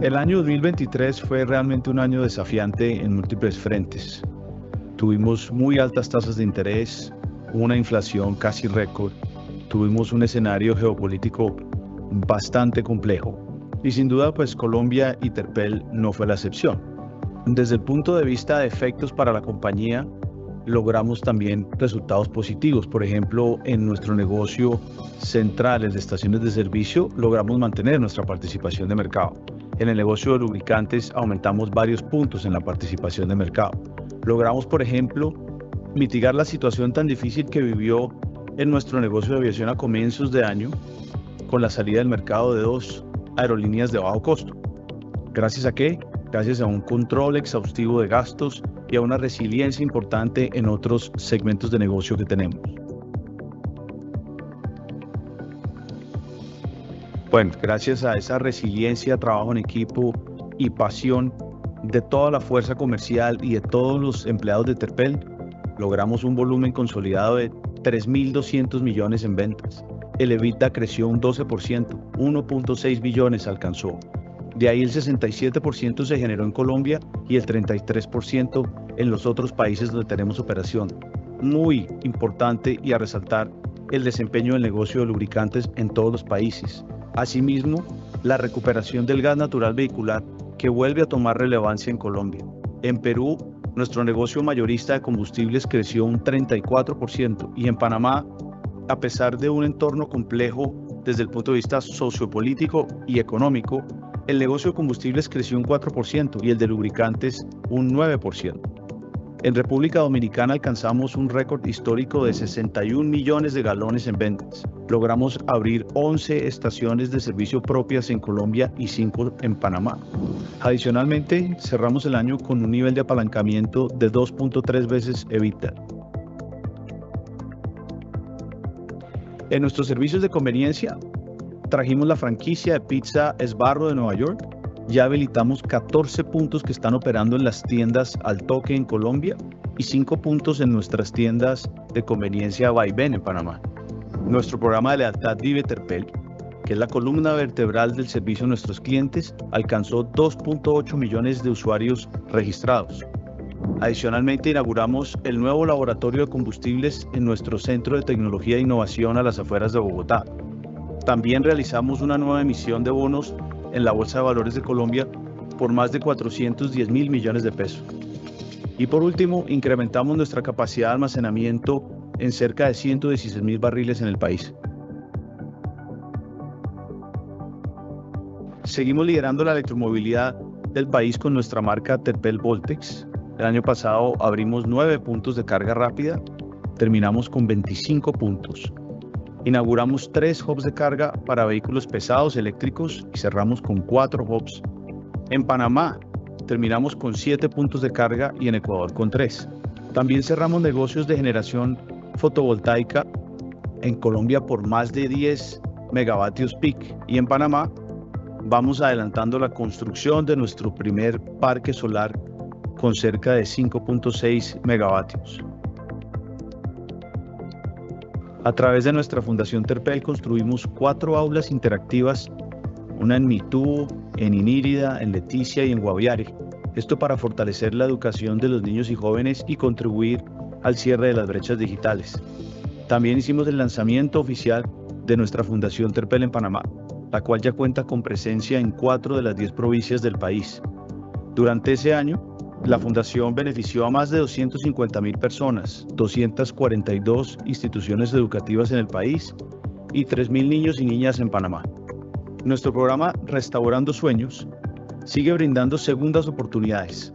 El año 2023 fue realmente un año desafiante en múltiples frentes. Tuvimos muy altas tasas de interés, una inflación casi récord, tuvimos un escenario geopolítico bastante complejo y sin duda pues Colombia y Terpel no fue la excepción. Desde el punto de vista de efectos para la compañía, logramos también resultados positivos. Por ejemplo, en nuestro negocio central, el de estaciones de servicio, logramos mantener nuestra participación de mercado. En el negocio de lubricantes aumentamos varios puntos en la participación de mercado. Logramos, por ejemplo, mitigar la situación tan difícil que vivió en nuestro negocio de aviación a comienzos de año con la salida del mercado de 2 aerolíneas de bajo costo. ¿Gracias a qué? Gracias a un control exhaustivo de gastos y a una resiliencia importante en otros segmentos de negocio que tenemos. Bueno, gracias a esa resiliencia, trabajo en equipo y pasión de toda la fuerza comercial y de todos los empleados de Terpel, logramos un volumen consolidado de 3.200 millones en ventas. El EBITDA creció un 12%, 1.6 billones alcanzó. De ahí el 67% se generó en Colombia y el 33% en los otros países donde tenemos operación. Muy importante y a resaltar el desempeño del negocio de lubricantes en todos los países. Asimismo, la recuperación del gas natural vehicular que vuelve a tomar relevancia en Colombia. En Perú, nuestro negocio mayorista de combustibles creció un 34% y en Panamá, a pesar de un entorno complejo desde el punto de vista sociopolítico y económico, el negocio de combustibles creció un 4% y el de lubricantes un 9%. En República Dominicana alcanzamos un récord histórico de 61 millones de galones en ventas. Logramos abrir 11 estaciones de servicio propias en Colombia y 5 en Panamá. Adicionalmente, cerramos el año con un nivel de apalancamiento de 2.3 veces EBITDA. En nuestros servicios de conveniencia, trajimos la franquicia de Pizza Sbarro de Nueva York. Ya habilitamos 14 puntos que están operando en las tiendas Al Toque en Colombia y 5 puntos en nuestras tiendas de conveniencia Vaivén en Panamá. Nuestro programa de lealtad Vive Terpel, que es la columna vertebral del servicio a nuestros clientes, alcanzó 2.8 millones de usuarios registrados. Adicionalmente, inauguramos el nuevo laboratorio de combustibles en nuestro Centro de Tecnología e Innovación a las afueras de Bogotá. También realizamos una nueva emisión de bonos en la Bolsa de Valores de Colombia por más de 410.000 millones de pesos. Y por último, incrementamos nuestra capacidad de almacenamiento en cerca de 116.000 barriles en el país. Seguimos liderando la electromovilidad del país con nuestra marca Terpel Voltex. El año pasado abrimos 9 puntos de carga rápida, terminamos con 25 puntos. Inauguramos 3 hubs de carga para vehículos pesados eléctricos y cerramos con 4 hubs. En Panamá terminamos con 7 puntos de carga y en Ecuador con 3. También cerramos negocios de generación fotovoltaica en Colombia por más de 10 megavatios peak y en Panamá vamos adelantando la construcción de nuestro primer parque solar con cerca de 5.6 megavatios. A través de nuestra Fundación Terpel construimos 4 aulas interactivas, una en Mitubo, en Inírida, en Leticia y en Guaviare. Esto para fortalecer la educación de los niños y jóvenes y contribuir al cierre de las brechas digitales. También hicimos el lanzamiento oficial de nuestra Fundación Terpel en Panamá, la cual ya cuenta con presencia en 4 de las 10 provincias del país. Durante ese año, la Fundación benefició a más de 250.000 personas, 242 instituciones educativas en el país y 3.000 niños y niñas en Panamá. Nuestro programa Restaurando Sueños sigue brindando segundas oportunidades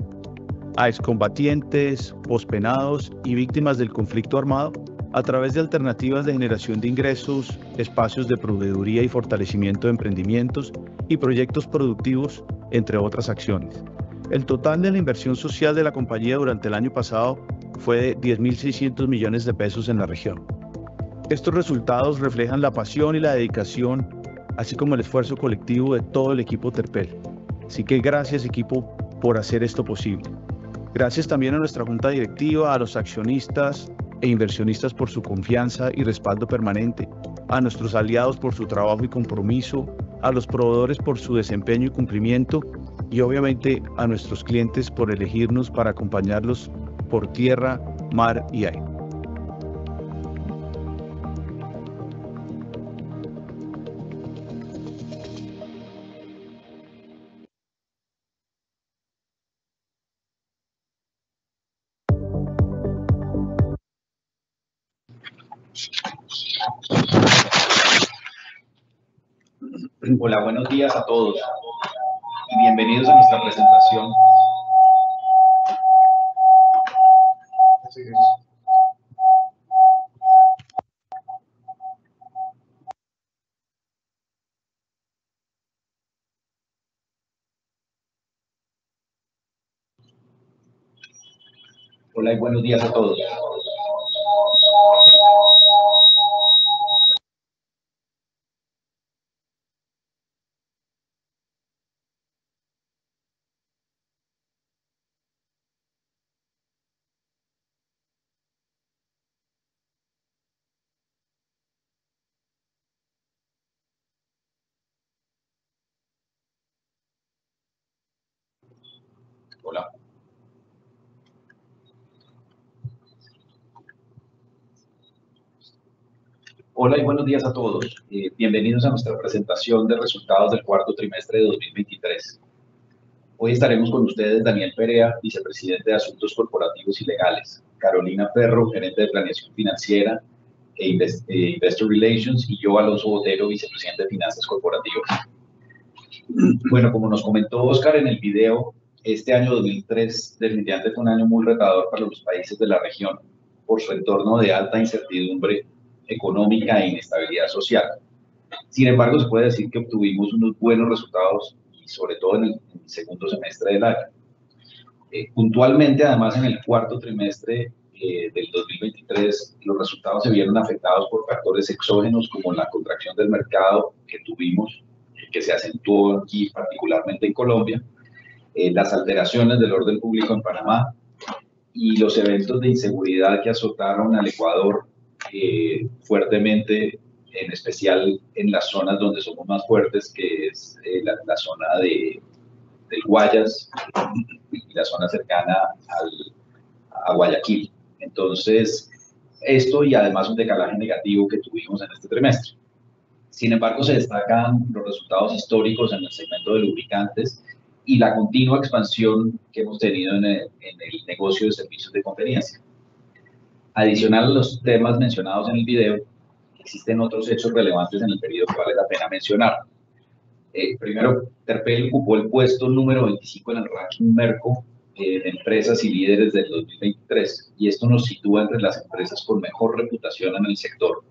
a excombatientes, pospenados y víctimas del conflicto armado a través de alternativas de generación de ingresos, espacios de proveeduría y fortalecimiento de emprendimientos y proyectos productivos, entre otras acciones. El total de la inversión social de la compañía durante el año pasado fue de 10.600 millones de pesos en la región. Estos resultados reflejan la pasión y la dedicación, así como el esfuerzo colectivo de todo el equipo Terpel. Así que gracias, equipo, por hacer esto posible. Gracias también a nuestra junta directiva, a los accionistas e inversionistas por su confianza y respaldo permanente, a nuestros aliados por su trabajo y compromiso, a los proveedores por su desempeño y cumplimiento y obviamente a nuestros clientes por elegirnos para acompañarlos por tierra, mar y aire. Hola, buenos días a todos y bienvenidos a nuestra presentación. Hola y buenos días a todos. Hola. Hola y buenos días a todos. Bienvenidos a nuestra presentación de resultados del cuarto trimestre de 2023. Hoy estaremos con ustedes Daniel Perea, vicepresidente de Asuntos Corporativos y Legales, Carolina Perro, gerente de Planeación Financiera e Investor Relations, y yo, Alonso Botero, vicepresidente de Finanzas Corporativas. Bueno, como nos comentó Oscar en el video, este año 2003 definitivamente fue un año muy retador para los países de la región por su entorno de alta incertidumbre económica e inestabilidad social. Sin embargo, se puede decir que obtuvimos unos buenos resultados, y sobre todo en el segundo semestre del año. Puntualmente, además, en el cuarto trimestre del 2023, los resultados se vieron afectados por factores exógenos como la contracción del mercado que tuvimos, que se acentuó aquí particularmente en Colombia, las alteraciones del orden público en Panamá y los eventos de inseguridad que azotaron al Ecuador fuertemente, en especial en las zonas donde somos más fuertes, que es la zona del Guayas y la zona cercana a Guayaquil. Entonces, esto y además un decalaje negativo que tuvimos en este trimestre. Sin embargo, se destacan los resultados históricos en el segmento de lubricantes y la continua expansión que hemos tenido en el negocio de servicios de conveniencia. Adicional a los temas mencionados en el video, existen otros hechos relevantes en el periodo que vale la pena mencionar. Primero, Terpel ocupó el puesto número 25 en el ranking Merco de empresas y líderes del 2023, y esto nos sitúa entre las empresas con mejor reputación en el sector.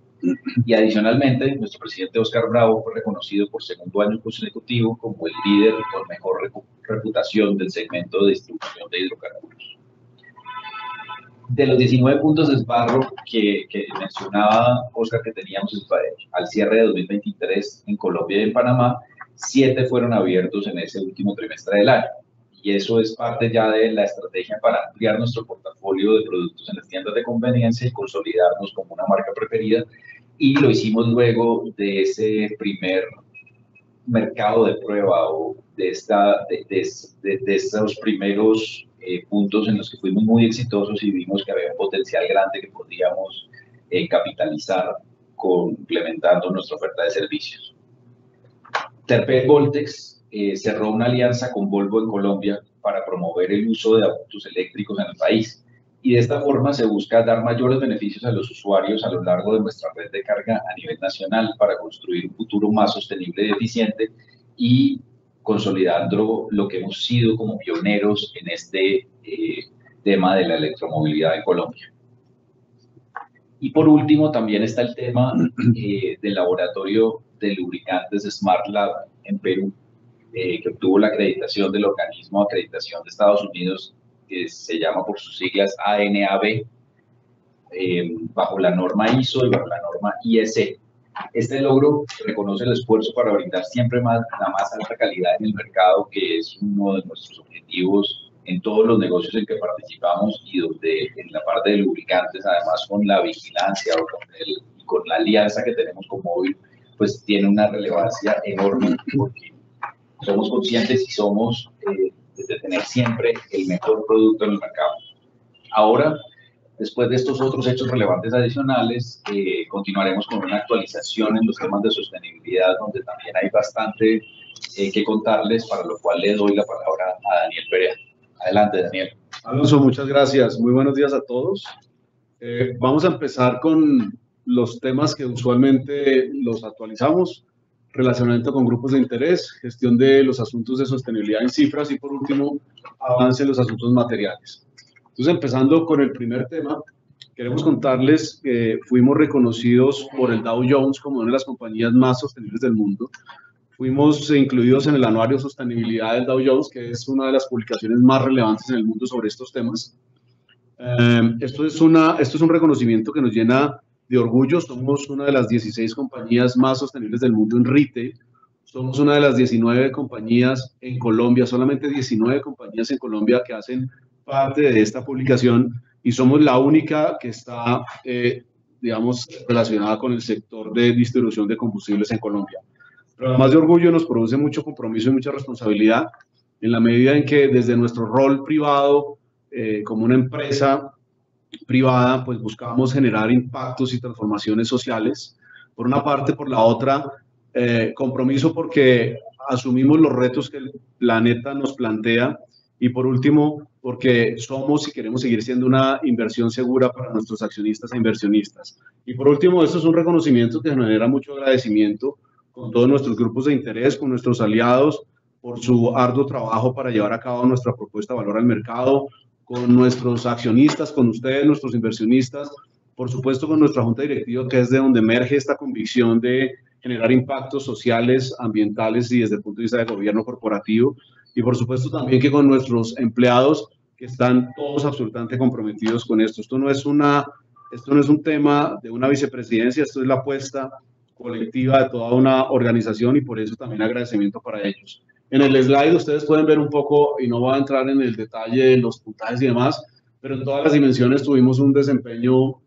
Y adicionalmente, nuestro presidente Oscar Bravo fue reconocido por segundo año consecutivo como el líder con mejor reputación del segmento de distribución de hidrocarburos. De los 19 puntos de esbarro que mencionaba Oscar que teníamos al cierre de 2023 en Colombia y en Panamá, 7 fueron abiertos en ese último trimestre del año. Y eso es parte ya de la estrategia para ampliar nuestro portafolio de productos en las tiendas de conveniencia y consolidarnos como una marca preferida. Y lo hicimos luego de ese primer mercado de prueba o de estos primeros puntos en los que fuimos muy exitosos y vimos que había un potencial grande que podíamos capitalizar complementando nuestra oferta de servicios. Terpel Voltex cerró una alianza con Volvo en Colombia para promover el uso de autos eléctricos en el país, y de esta forma se busca dar mayores beneficios a los usuarios a lo largo de nuestra red de carga a nivel nacional para construir un futuro más sostenible y eficiente, y consolidando lo que hemos sido como pioneros en este tema de la electromovilidad en Colombia. Y por último, también está el tema del laboratorio de lubricantes Smart Lab en Perú, que obtuvo la acreditación del organismo de acreditación de Estados Unidos, que se llama por sus siglas ANAB, bajo la norma ISO y bajo la norma IEC. Este logro reconoce el esfuerzo para brindar siempre la más alta calidad en el mercado, que es uno de nuestros objetivos en todos los negocios en que participamos, y donde en la parte de lubricantes, además con la vigilancia o con la alianza que tenemos con Móvil, pues tiene una relevancia enorme, porque somos conscientes y somos de tener siempre el mejor producto en el mercado. Ahora, después de estos otros hechos relevantes adicionales, continuaremos con una actualización en los temas de sostenibilidad, donde también hay bastante que contarles, para lo cual le doy la palabra a Daniel Perea. Adelante, Daniel. Alonso, muchas gracias. Muy buenos días a todos. Vamos a empezar con los temas que usualmente los actualizamos: relacionamiento con grupos de interés, gestión de los asuntos de sostenibilidad en cifras y, por último, avance en los asuntos materiales. Entonces, empezando con el primer tema, queremos contarles que fuimos reconocidos por el Dow Jones como una de las compañías más sostenibles del mundo. Fuimos incluidos en el Anuario de Sostenibilidad del Dow Jones, que es una de las publicaciones más relevantes en el mundo sobre estos temas. Esto es un reconocimiento que nos llena de orgullo. Somos una de las 16 compañías más sostenibles del mundo en retail. Somos una de las 19 compañías en Colombia, solamente 19 compañías en Colombia que hacen parte de esta publicación, y somos la única que está, digamos, relacionada con el sector de distribución de combustibles en Colombia. Pero además de orgullo, nos produce mucho compromiso y mucha responsabilidad, en la medida en que desde nuestro rol privado, como una empresa privada, pues buscamos generar impactos y transformaciones sociales, por una parte. Por la otra, compromiso porque asumimos los retos que el planeta nos plantea, y por último, porque somos y queremos seguir siendo una inversión segura para nuestros accionistas e inversionistas. Y por último, esto es un reconocimiento que genera mucho agradecimiento con todos nuestros grupos de interés, con nuestros aliados, por su arduo trabajo para llevar a cabo nuestra propuesta de valor al mercado, con nuestros accionistas, con ustedes, nuestros inversionistas, por supuesto con nuestra junta directiva, que es de donde emerge esta convicción de generar impactos sociales, ambientales y desde el punto de vista de gobierno corporativo, y por supuesto también que con nuestros empleados, que están todos absolutamente comprometidos con esto. Esto no es un tema de una vicepresidencia, esto es la apuesta colectiva de toda una organización, y por eso también agradecimiento para ellos. En el slide ustedes pueden ver un poco, y no voy a entrar en el detalle de los puntajes y demás, pero en todas las dimensiones tuvimos un desempeño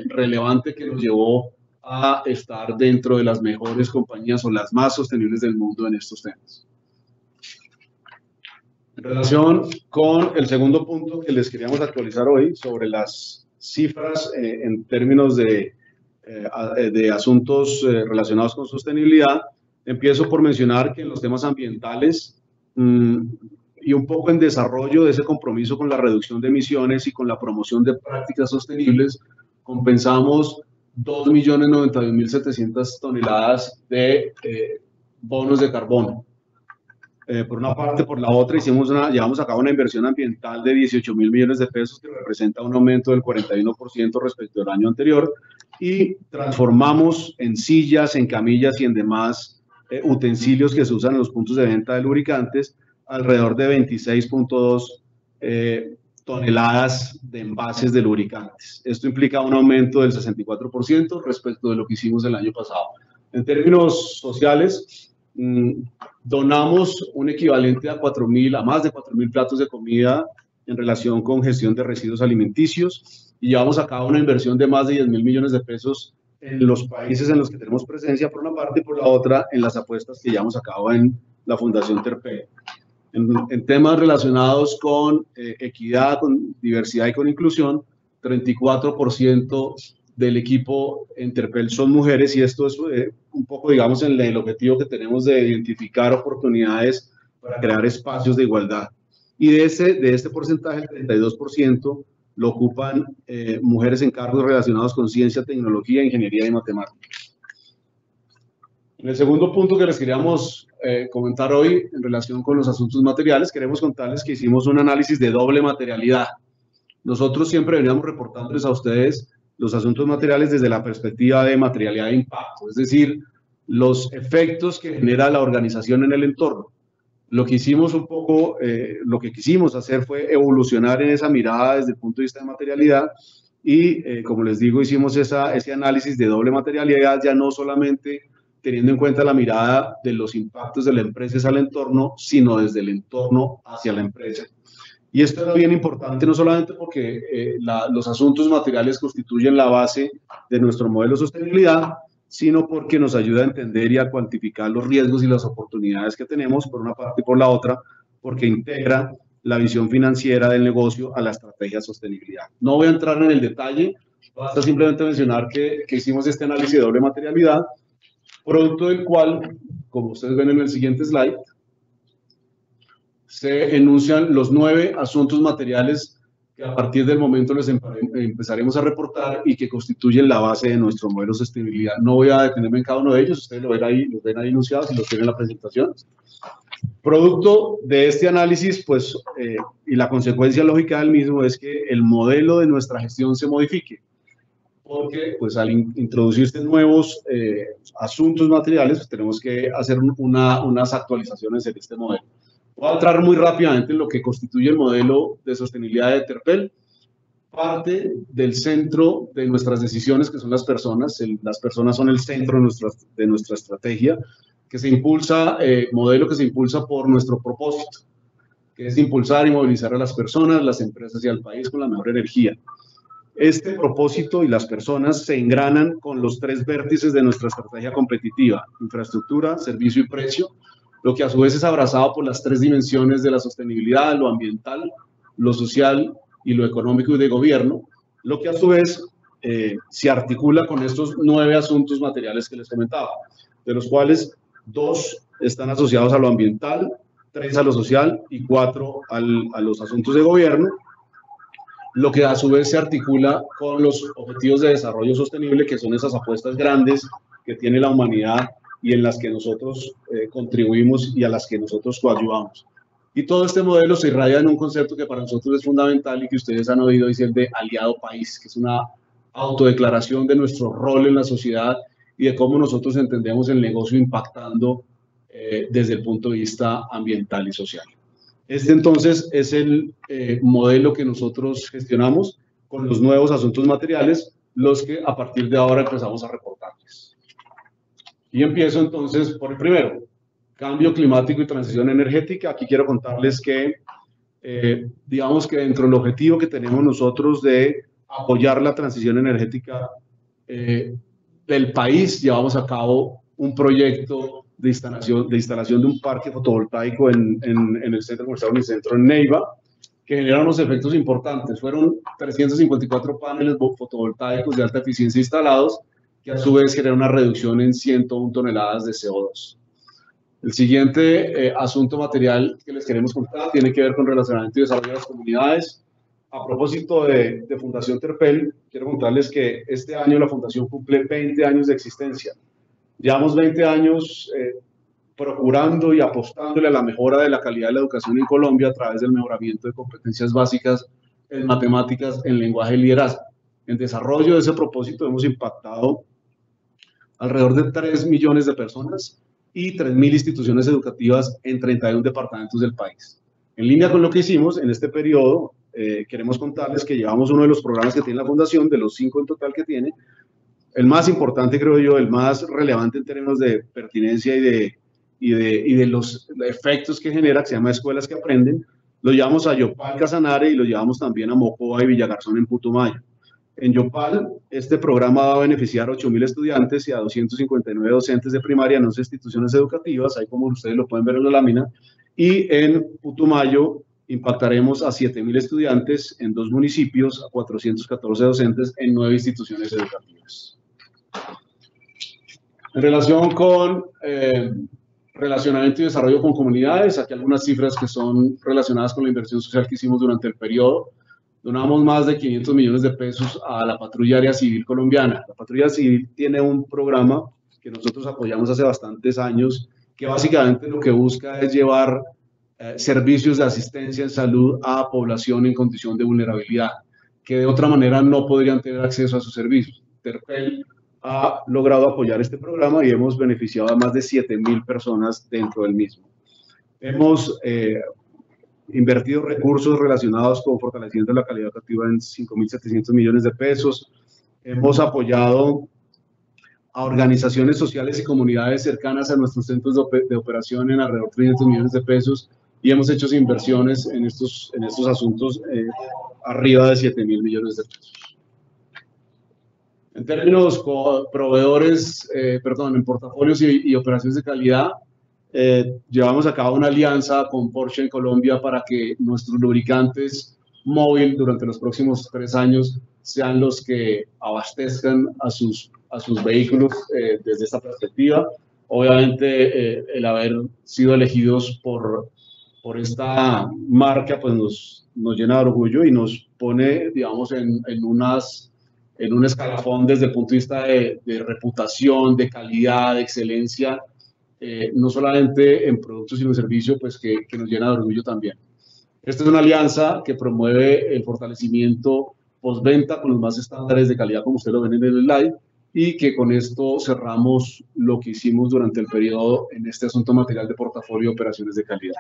relevante que nos llevó a estar dentro de las mejores compañías o las más sostenibles del mundo en estos temas. En relación con el segundo punto que les queríamos actualizar hoy sobre las cifras en términos de asuntos relacionados con sostenibilidad, empiezo por mencionar que en los temas ambientales y un poco en desarrollo de ese compromiso con la reducción de emisiones y con la promoción de prácticas sostenibles, compensamos 2.091.700 toneladas de bonos de carbono. Por una parte. Por la otra, llevamos a cabo una inversión ambiental de 18.000 millones de pesos, que representa un aumento del 41% respecto al año anterior, y transformamos en sillas, en camillas y en demás utensilios que se usan en los puntos de venta de lubricantes alrededor de 26.2 toneladas de envases de lubricantes. Esto implica un aumento del 64% respecto de lo que hicimos el año pasado. En términos sociales, donamos un equivalente a más de 4.000 platos de comida en relación con gestión de residuos alimenticios, y llevamos a cabo una inversión de más de 10.000 millones de pesos en los países en los que tenemos presencia, por una parte, y por la otra, en las apuestas que llevamos a cabo en la Fundación Terpel. En temas relacionados con equidad, con diversidad y con inclusión, 34% del equipo en Terpel son mujeres, y esto es un poco, digamos, el objetivo que tenemos de identificar oportunidades para crear espacios de igualdad. Y de este porcentaje, el 32% lo ocupan mujeres en cargos relacionados con ciencia, tecnología, ingeniería y matemáticas. En el segundo punto que les queríamos comentar hoy en relación con los asuntos materiales, queremos contarles que hicimos un análisis de doble materialidad. Nosotros siempre veníamos reportándoles a ustedes los asuntos materiales desde la perspectiva de materialidad de impacto, es decir, los efectos que genera la organización en el entorno. Lo que hicimos lo que quisimos hacer fue evolucionar en esa mirada desde el punto de vista de materialidad, y como les digo, hicimos ese análisis de doble materialidad, ya no solamente teniendo en cuenta la mirada de los impactos de la empresa al entorno, sino desde el entorno hacia la empresa. Y esto era bien importante, no solamente porque los asuntos materiales constituyen la base de nuestro modelo de sostenibilidad, sino porque nos ayuda a entender y a cuantificar los riesgos y las oportunidades que tenemos por una parte y por la otra, porque integra la visión financiera del negocio a la estrategia de sostenibilidad. No voy a entrar en el detalle, basta simplemente mencionar que hicimos este análisis de doble materialidad, producto del cual, como ustedes ven en el siguiente slide, se enuncian los 9 asuntos materiales que a partir del momento les empezaremos a reportar y que constituyen la base de nuestro modelo de sostenibilidad. No voy a detenerme en cada uno de ellos, ustedes los ven ahí enunciados y los tienen en la presentación. Producto de este análisis, pues, y la consecuencia lógica del mismo es que el modelo de nuestra gestión se modifique, porque pues al introducirse nuevos asuntos materiales, pues, tenemos que hacer unas actualizaciones en este modelo. Voy a entrar muy rápidamente en lo que constituye el modelo de sostenibilidad de Terpel. Parte del centro de nuestras decisiones, que son las personas. Las personas son el centro de nuestra estrategia, que se impulsa, modelo que se impulsa por nuestro propósito, que es impulsar y movilizar a las personas, las empresas y al país con la mejor energía. Este propósito y las personas se engranan con los 3 vértices de nuestra estrategia competitiva: infraestructura, servicio y precio, lo que a su vez es abrazado por las 3 dimensiones de la sostenibilidad: lo ambiental, lo social y lo económico y de gobierno, lo que a su vez se articula con estos 9 asuntos materiales que les comentaba, de los cuales 2 están asociados a lo ambiental, 3 a lo social y 4 a los asuntos de gobierno, lo que a su vez se articula con los objetivos de desarrollo sostenible, que son esas apuestas grandes que tiene la humanidad y en las que nosotros contribuimos y a las que nosotros coadyuvamos. Y todo este modelo se irradia en un concepto que para nosotros es fundamental y que ustedes han oído decir, de aliado país, que es una autodeclaración de nuestro rol en la sociedad y de cómo nosotros entendemos el negocio impactando desde el punto de vista ambiental y social. Este entonces es el modelo que nosotros gestionamos con los nuevos asuntos materiales, los que a partir de ahora empezamos a reportarles. Y empiezo entonces por el primero: cambio climático y transición energética. Aquí quiero contarles que, digamos que dentro del objetivo que tenemos nosotros de apoyar la transición energética del país, llevamos a cabo un proyecto de instalación de un parque fotovoltaico en el centro comercial Unicentro en Neiva, que genera unos efectos importantes. Fueron 354 paneles fotovoltaicos de alta eficiencia instalados, que a su vez genera una reducción en 101 toneladas de CO2. El siguiente asunto material que les queremos contar tiene que ver con relacionamiento y desarrollo de las comunidades. A propósito de Fundación Terpel, quiero contarles que este año la Fundación cumple 20 años de existencia. Llevamos 20 años procurando y apostándole a la mejora de la calidad de la educación en Colombia a través del mejoramiento de competencias básicas en matemáticas, en lenguaje y liderazgo. En desarrollo de ese propósito hemos impactado alrededor de 3 millones de personas y 3.000 instituciones educativas en 31 departamentos del país. En línea con lo que hicimos en este periodo, queremos contarles que llevamos uno de los programas que tiene la Fundación, de los 5 en total que tiene, el más importante, creo yo, el más relevante en términos de pertinencia y de los efectos que genera, que se llama Escuelas que Aprenden. Lo llevamos a Yopal, Casanare, y lo llevamos también a Mocoa y Villagarzón en Putumayo. En Yopal, este programa va a beneficiar a 8.000 estudiantes y a 259 docentes de primaria en 11 instituciones educativas, ahí como ustedes lo pueden ver en la lámina, y en Putumayo impactaremos a 7.000 estudiantes en 2 municipios, a 414 docentes en 9 instituciones educativas. En relación con relacionamiento y desarrollo con comunidades, aquí algunas cifras que son relacionadas con la inversión social que hicimos durante el periodo. Donamos más de 500 millones de pesos a la Patrulla Área Civil colombiana. La Patrulla Civil tiene un programa que nosotros apoyamos hace bastantes años, que básicamente lo que busca es llevar servicios de asistencia en salud a población en condición de vulnerabilidad, que de otra manera no podrían tener acceso a sus servicios. Terpel ha logrado apoyar este programa y hemos beneficiado a más de 7.000 personas dentro del mismo. Hemos invertido recursos relacionados con fortalecimiento de la calidad educativa en 5.700 millones de pesos. Hemos apoyado a organizaciones sociales y comunidades cercanas a nuestros centros de operación en alrededor de 300 millones de pesos y hemos hecho inversiones en estos asuntos arriba de 7.000 millones de pesos. En términos proveedores, en portafolios y operaciones de calidad, llevamos a cabo una alianza con Porsche en Colombia para que nuestros lubricantes móvil durante los próximos 3 años sean los que abastezcan a sus vehículos desde esta perspectiva. Obviamente, el haber sido elegidos por esta marca pues nos llena de orgullo y nos pone, digamos, en un escalafón desde el punto de vista de reputación, de calidad, de excelencia, no solamente en productos sino en servicio, pues que nos llena de orgullo también. Esta es una alianza que promueve el fortalecimiento postventa con los más estándares de calidad, como ustedes lo ven en el slide, y que con esto cerramos lo que hicimos durante el periodo en este asunto material de portafolio y operaciones de calidad.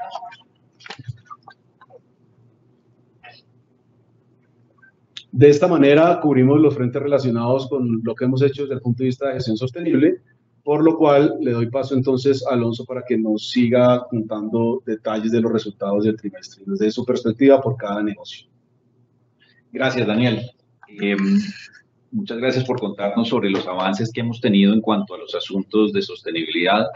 De esta manera cubrimos los frentes relacionados con lo que hemos hecho desde el punto de vista de gestión sostenible, por lo cual le doy paso entonces a Alonso para que nos siga contando detalles de los resultados del trimestre, desde su perspectiva por cada negocio. Gracias, Daniel. Muchas gracias por contarnos sobre los avances que hemos tenido en cuanto a los asuntos de sostenibilidad,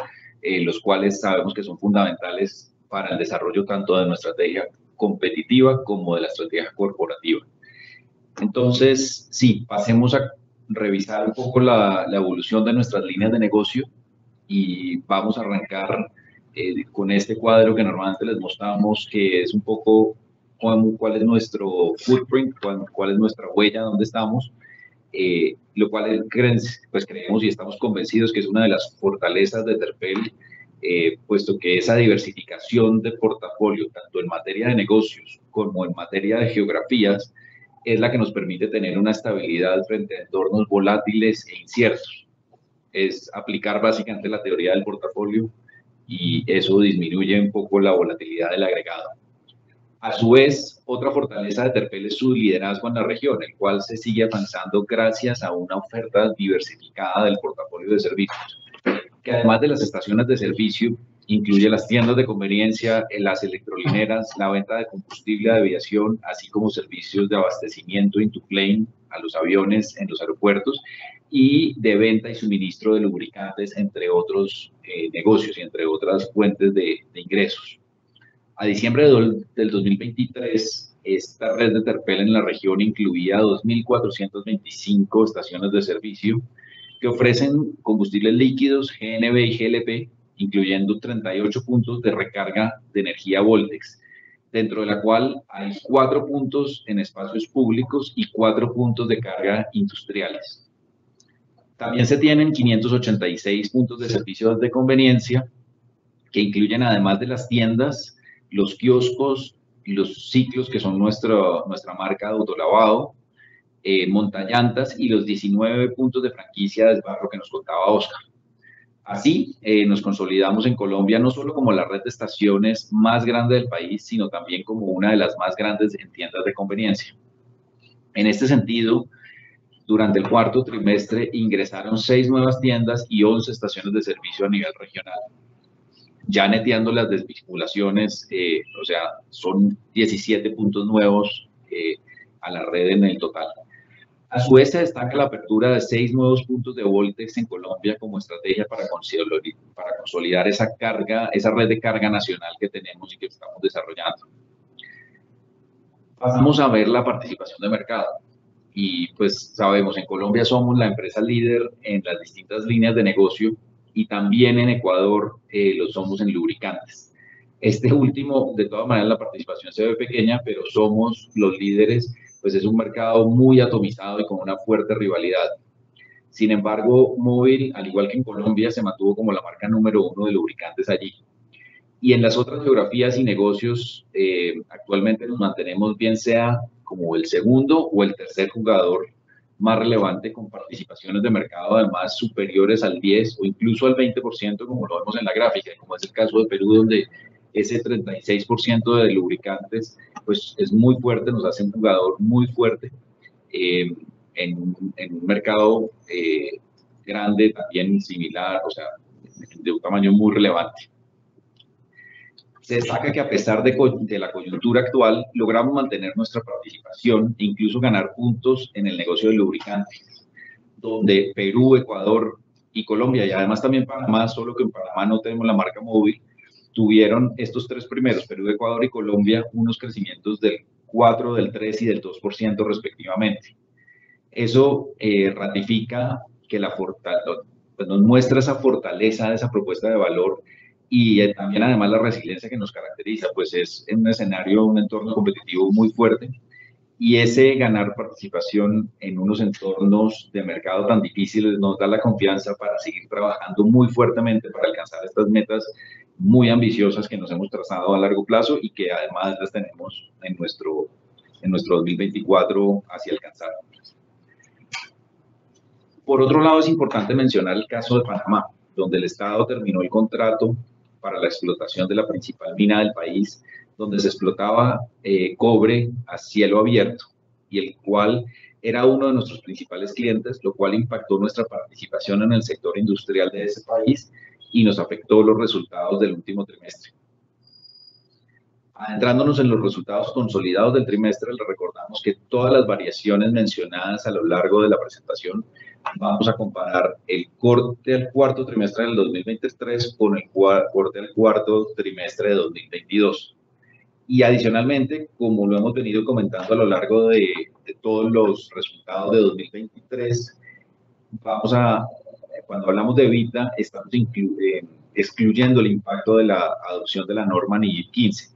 los cuales sabemos que son fundamentales para el desarrollo tanto de nuestra estrategia competitiva como de la estrategia corporativa. Entonces, sí, pasemos a revisar un poco la evolución de nuestras líneas de negocio y vamos a arrancar con este cuadro que normalmente les mostramos, que es un poco cuál es nuestro footprint, cuál es nuestra huella, dónde estamos, lo cual pues creemos y estamos convencidos que es una de las fortalezas de Terpel, puesto que esa diversificación de portafolio, tanto en materia de negocios como en materia de geografías, es la que nos permite tener una estabilidad frente a entornos volátiles e inciertos. Es aplicar básicamente la teoría del portafolio y eso disminuye un poco la volatilidad del agregado. A su vez, otra fortaleza de Terpel es su liderazgo en la región, el cual se sigue avanzando gracias a una oferta diversificada del portafolio de servicios, que además de las estaciones de servicio, incluye las tiendas de conveniencia, las electrolineras, la venta de combustible de aviación, así como servicios de abastecimiento into-plane a los aviones en los aeropuertos y de venta y suministro de lubricantes, entre otros negocios y entre otras fuentes de ingresos. A diciembre del 2023, esta red de Terpel en la región incluía 2.425 estaciones de servicio que ofrecen combustibles líquidos, GNB y GLP, incluyendo 38 puntos de recarga de energía Voltex, dentro de la cual hay 4 puntos en espacios públicos y 4 puntos de carga industriales. También se tienen 586 puntos de servicios de conveniencia, que incluyen, además de las tiendas, los kioscos y los ciclos, que son nuestra marca de autolavado, montallantas y los 19 puntos de franquicia de desbarro que nos contaba Oscar. Así, nos consolidamos en Colombia no solo como la red de estaciones más grande del país, sino también como una de las más grandes en tiendas de conveniencia. En este sentido, durante el cuarto trimestre ingresaron 6 nuevas tiendas y 11 estaciones de servicio a nivel regional. Ya neteando las desvinculaciones, o sea, son 17 puntos nuevos a la red en el total. A su vez, se destaca la apertura de 6 nuevos puntos de Voltex en Colombia como estrategia para consolidar esa red de carga nacional que tenemos y que estamos desarrollando. Pasamos a ver la participación de mercado. Y pues sabemos, en Colombia somos la empresa líder en las distintas líneas de negocio y también en Ecuador lo somos en lubricantes. Este último, de todas maneras, la participación se ve pequeña, pero somos los líderes, pues es un mercado muy atomizado y con una fuerte rivalidad. Sin embargo, Móvil, al igual que en Colombia, se mantuvo como la marca número 1 de lubricantes allí. Y en las otras geografías y negocios, actualmente nos mantenemos bien sea como el segundo o el tercer jugador más relevante, con participaciones de mercado además superiores al 10 o incluso al 20%, como lo vemos en la gráfica, como es el caso de Perú, donde ese 36% de lubricantes pues es muy fuerte, nos hace un jugador muy fuerte en un mercado grande, también similar, o sea, de un tamaño muy relevante. Se destaca que a pesar de la coyuntura actual, logramos mantener nuestra participación e incluso ganar puntos en el negocio de lubricantes. donde Perú, Ecuador y Colombia, y además también Panamá, solo que en Panamá no tenemos la marca móvil, tuvieron estos tres primeros, Perú, Ecuador y Colombia, unos crecimientos del 4, del 3 y del 2% respectivamente. Eso ratifica que pues nos muestra esa fortaleza de esa propuesta de valor y también además la resiliencia que nos caracteriza, pues es en un escenario, un entorno competitivo muy fuerte, y ese ganar participación en unos entornos de mercado tan difíciles nos da la confianza para seguir trabajando muy fuertemente para alcanzar estas metas muy ambiciosas que nos hemos trazado a largo plazo y que además las tenemos en nuestro 2024 hacia alcanzar. Por otro lado, es importante mencionar el caso de Panamá, donde el Estado terminó el contrato para la explotación de la principal mina del país, donde se explotaba cobre a cielo abierto, y el cual era uno de nuestros principales clientes, lo cual impactó nuestra participación en el sector industrial de ese país y nos afectó los resultados del último trimestre. Adentrándonos en los resultados consolidados del trimestre, les recordamos que todas las variaciones mencionadas a lo largo de la presentación vamos a comparar el corte al cuarto trimestre del 2023 con el corte al cuarto trimestre de 2022. Y adicionalmente, como lo hemos venido comentando a lo largo de todos los resultados de 2023, cuando hablamos de EBITDA, estamos excluyendo el impacto de la adopción de la norma NIF 15,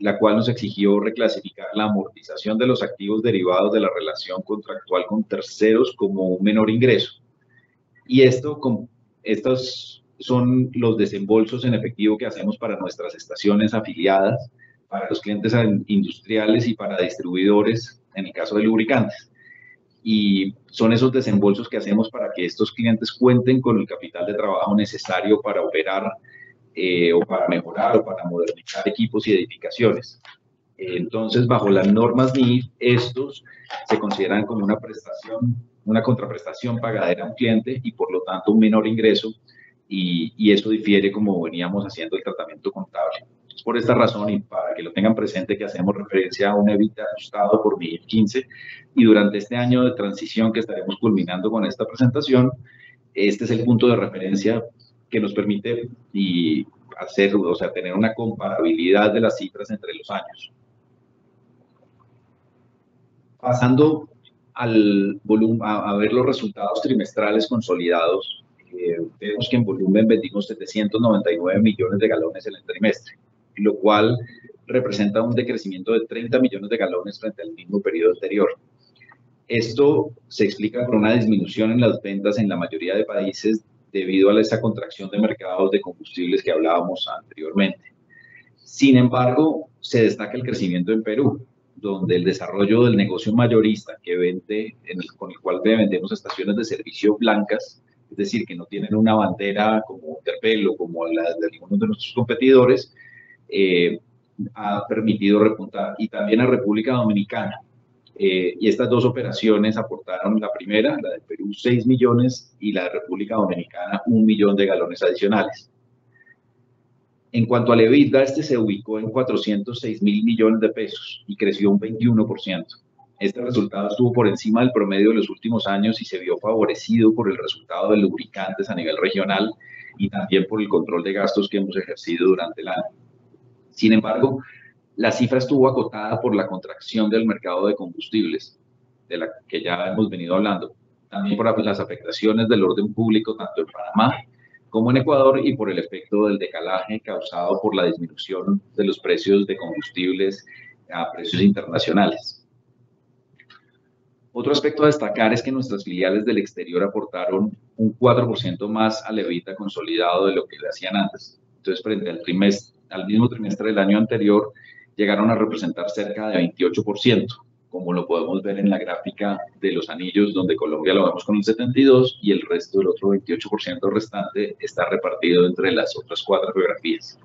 la cual nos exigió reclasificar la amortización de los activos derivados de la relación contractual con terceros como un menor ingreso. Y estos son los desembolsos en efectivo que hacemos para nuestras estaciones afiliadas, para los clientes industriales y para distribuidores, en el caso de lubricantes. Y son esos desembolsos que hacemos para que estos clientes cuenten con el capital de trabajo necesario para operar o para mejorar o para modernizar equipos y edificaciones. Entonces, bajo las normas NIF, estos se consideran como una prestación, una contraprestación pagadera a un cliente y por lo tanto un menor ingreso, y eso difiere como veníamos haciendo el tratamiento contable. Es por esta razón, y para que lo tengan presente, que hacemos referencia a un EBITDA ajustado por NIF 15, y durante este año de transición que estaremos culminando con esta presentación, este es el punto de referencia que nos permite tener una comparabilidad de las cifras entre los años. Pasando al volumen, a ver los resultados trimestrales consolidados, vemos que en volumen vendimos 799 millones de galones en el trimestre, lo cual representa un decrecimiento de 30 millones de galones frente al mismo periodo anterior. Esto se explica por una disminución en las ventas en la mayoría de países debido a esa contracción de mercados de combustibles que hablábamos anteriormente. Sin embargo, se destaca el crecimiento en Perú, donde el desarrollo del negocio mayorista con el cual vendemos estaciones de servicio blancas, es decir, que no tienen una bandera como Terpel o como la de algunos de nuestros competidores, ha permitido repuntar. Y también a República Dominicana. Y estas dos operaciones aportaron, la primera, la de Perú, 6 millones, y la de República Dominicana, 1 millón de galones adicionales. En cuanto al EBITDA, este se ubicó en 406 mil millones de pesos y creció un 21%. Este resultado estuvo por encima del promedio de los últimos años y se vio favorecido por el resultado de lubricantes a nivel regional y también por el control de gastos que hemos ejercido durante el año. Sin embargo, la cifra estuvo acotada por la contracción del mercado de combustibles, de la que ya hemos venido hablando, también por las afectaciones del orden público tanto en Panamá como en Ecuador y por el efecto del decalaje causado por la disminución de los precios de combustibles a precios internacionales. Otro aspecto a destacar es que nuestras filiales del exterior aportaron un 4% más al EBITDA consolidado de lo que le hacían antes. Entonces, frente al mismo trimestre del año anterior, llegaron a representar cerca de 28%, como lo podemos ver en la gráfica de los anillos, donde Colombia lo vemos con el 72% y el resto del otro 28% restante está repartido entre las otras 4 geografías.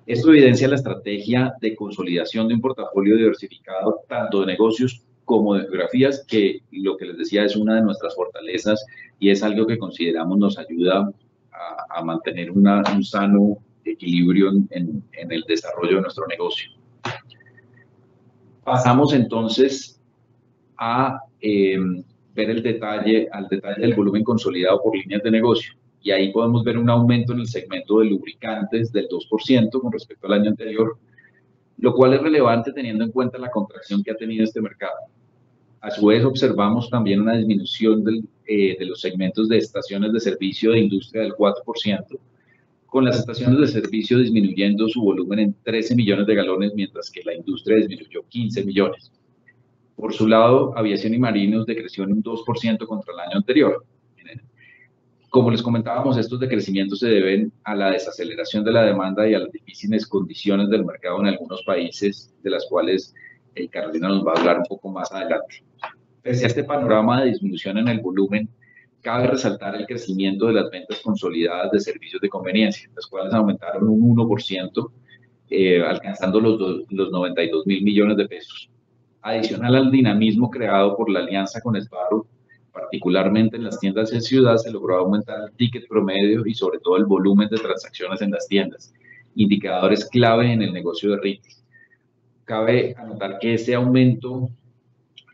Esto evidencia la estrategia de consolidación de un portafolio diversificado tanto de negocios como de geografías, que lo que les decía es una de nuestras fortalezas y es algo que consideramos nos ayuda a mantener un sano equilibrio en el desarrollo de nuestro negocio. Pasamos entonces a ver al detalle del volumen consolidado por líneas de negocio. Y ahí podemos ver un aumento en el segmento de lubricantes del 2% con respecto al año anterior, lo cual es relevante teniendo en cuenta la contracción que ha tenido este mercado. A su vez, observamos también una disminución de los segmentos de estaciones de servicio de industria del 4%, con las estaciones de servicio disminuyendo su volumen en 13 millones de galones, mientras que la industria disminuyó 15 millones. Por su lado, aviación y marinos decreció en un 2% contra el año anterior. Como les comentábamos, estos decrecimientos se deben a la desaceleración de la demanda y a las difíciles condiciones del mercado en algunos países, de las cuales Carolina nos va a hablar un poco más adelante. Pese a este panorama de disminución en el volumen, cabe resaltar el crecimiento de las ventas consolidadas de servicios de conveniencia, las cuales aumentaron un 1%, alcanzando los 92.000 millones de pesos. Adicional al dinamismo creado por la alianza con Sbarro, particularmente en las tiendas de ciudad, se logró aumentar el ticket promedio y sobre todo el volumen de transacciones en las tiendas, indicadores clave en el negocio de retail. Cabe anotar que ese aumento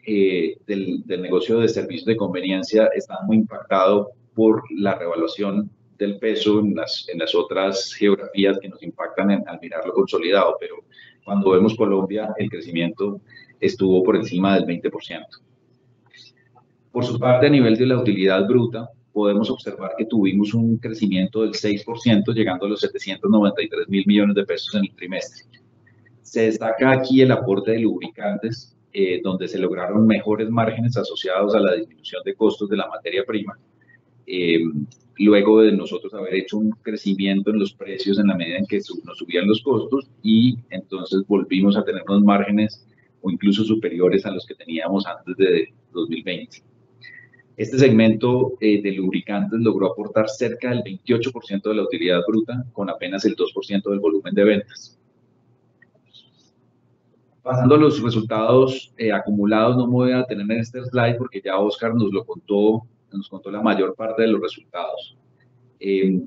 del negocio de servicios de conveniencia está muy impactado por la revaluación del peso en las otras geografías que nos impactan al mirarlo consolidado, pero cuando vemos Colombia, el crecimiento estuvo por encima del 20%. Por su parte, a nivel de la utilidad bruta, podemos observar que tuvimos un crecimiento del 6%, llegando a los 793.000 millones de pesos en el trimestre. Se destaca aquí el aporte de lubricantes, donde se lograron mejores márgenes asociados a la disminución de costos de la materia prima, luego de nosotros haber hecho un crecimiento en los precios en la medida en que nos subían los costos, y entonces volvimos a tener unos márgenes o incluso superiores a los que teníamos antes de 2020. Este segmento de lubricantes logró aportar cerca del 28% de la utilidad bruta, con apenas el 2% del volumen de ventas. Pasando a los resultados acumulados, no me voy a detener en este slide porque ya Oscar nos contó la mayor parte de los resultados.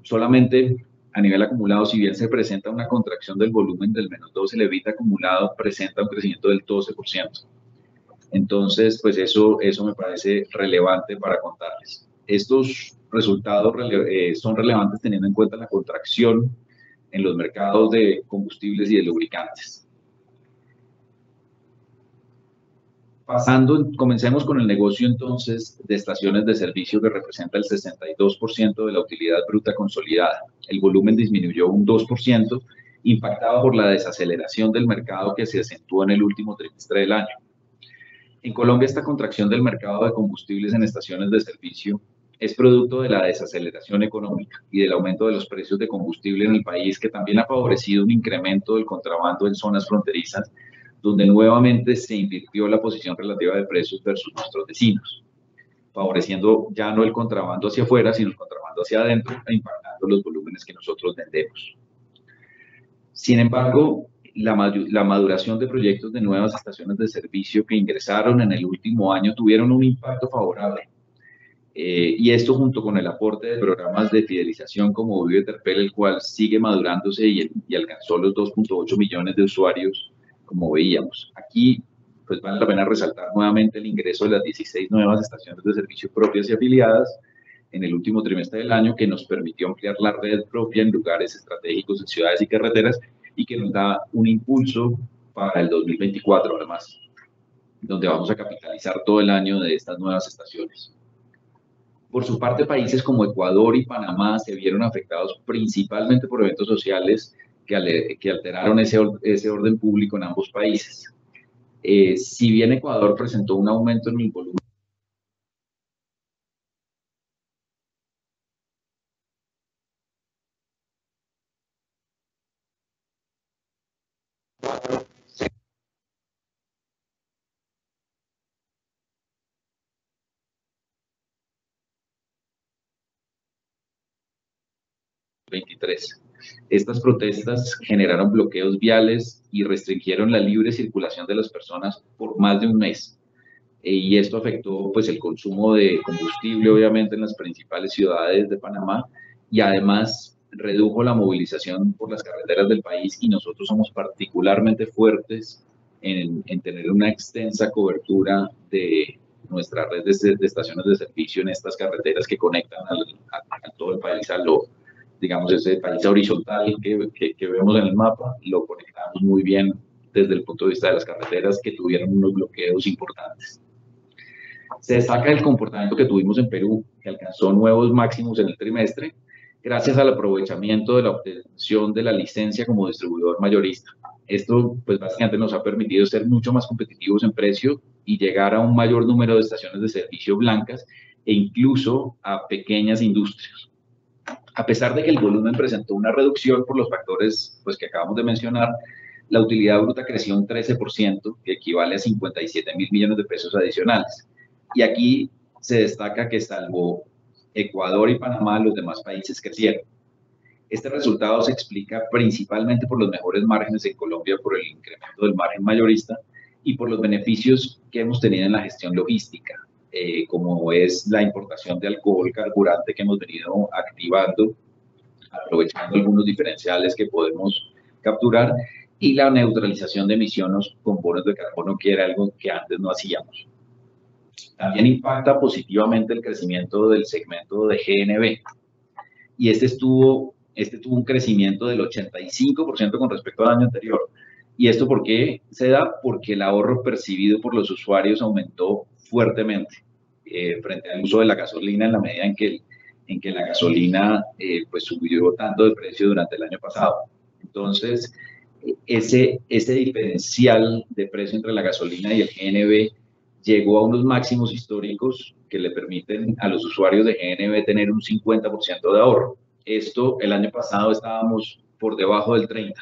Solamente a nivel acumulado, si bien se presenta una contracción del volumen del -12, el EBITDA acumulado presenta un crecimiento del 12%. Entonces, pues eso me parece relevante para contarles. Estos resultados son relevantes teniendo en cuenta la contracción en los mercados de combustibles y de lubricantes. Comencemos con el negocio entonces de estaciones de servicio, que representa el 62% de la utilidad bruta consolidada. El volumen disminuyó un 2%, impactado por la desaceleración del mercado que se acentuó en el último trimestre del año. En Colombia, esta contracción del mercado de combustibles en estaciones de servicio es producto de la desaceleración económica y del aumento de los precios de combustible en el país, que también ha favorecido un incremento del contrabando en zonas fronterizas, donde nuevamente se invirtió la posición relativa de precios versus nuestros vecinos, favoreciendo ya no el contrabando hacia afuera, sino el contrabando hacia adentro, e impactando los volúmenes que nosotros vendemos. Sin embargo, la maduración de proyectos de nuevas estaciones de servicio que ingresaron en el último año tuvieron un impacto favorable. Y esto, junto con el aporte de programas de fidelización como Vive Terpel, el cual sigue madurándose y alcanzó los 2.8 millones de usuarios, como veíamos. Aquí, pues vale la pena resaltar nuevamente el ingreso de las 16 nuevas estaciones de servicio propias y afiliadas en el último trimestre del año, que nos permitió ampliar la red propia en lugares estratégicos en ciudades y carreteras, y que nos da un impulso para el 2024, además, donde vamos a capitalizar todo el año de estas nuevas estaciones. Por su parte, países como Ecuador y Panamá se vieron afectados principalmente por eventos sociales que alteraron ese orden público en ambos países. Si bien Ecuador presentó un aumento en el volumen, estas protestas generaron bloqueos viales y restringieron la libre circulación de las personas por más de un mes. Y esto afectó pues el consumo de combustible, obviamente, en las principales ciudades de Panamá, y además redujo la movilización por las carreteras del país, y nosotros somos particularmente fuertes en tener una extensa cobertura de nuestra red de estaciones de servicio en estas carreteras que conectan a todo el país, digamos, ese país horizontal que vemos en el mapa, lo conectamos muy bien desde el punto de vista de las carreteras que tuvieron unos bloqueos importantes. Se destaca el comportamiento que tuvimos en Perú, que alcanzó nuevos máximos en el trimestre, gracias al aprovechamiento de la obtención de la licencia como distribuidor mayorista. Esto, pues, básicamente nos ha permitido ser mucho más competitivos en precio y llegar a un mayor número de estaciones de servicio blancas e incluso a pequeñas industrias. A pesar de que el volumen presentó una reducción por los factores, pues, que acabamos de mencionar, la utilidad bruta creció un 13%, que equivale a 57.000 millones de pesos adicionales. Y aquí se destaca que salvo Ecuador y Panamá, los demás países crecieron. Este resultado se explica principalmente por los mejores márgenes en Colombia, por el incremento del margen mayorista y por los beneficios que hemos tenido en la gestión logística, como es la importación de alcohol carburante que hemos venido activando, aprovechando algunos diferenciales que podemos capturar, y la neutralización de emisiones con bonos de carbono, que era algo que antes no hacíamos. También impacta positivamente el crecimiento del segmento de GNB, y este tuvo un crecimiento del 85% con respecto al año anterior. ¿Y esto por qué se da? Porque el ahorro percibido por los usuarios aumentó fuertemente frente al uso de la gasolina, en la medida en que la gasolina pues subió tanto de precio durante el año pasado. Entonces, ese diferencial de precio entre la gasolina y el GNB llegó a unos máximos históricos que le permiten a los usuarios de GNB tener un 50% de ahorro. Esto, el año pasado estábamos por debajo del 30%,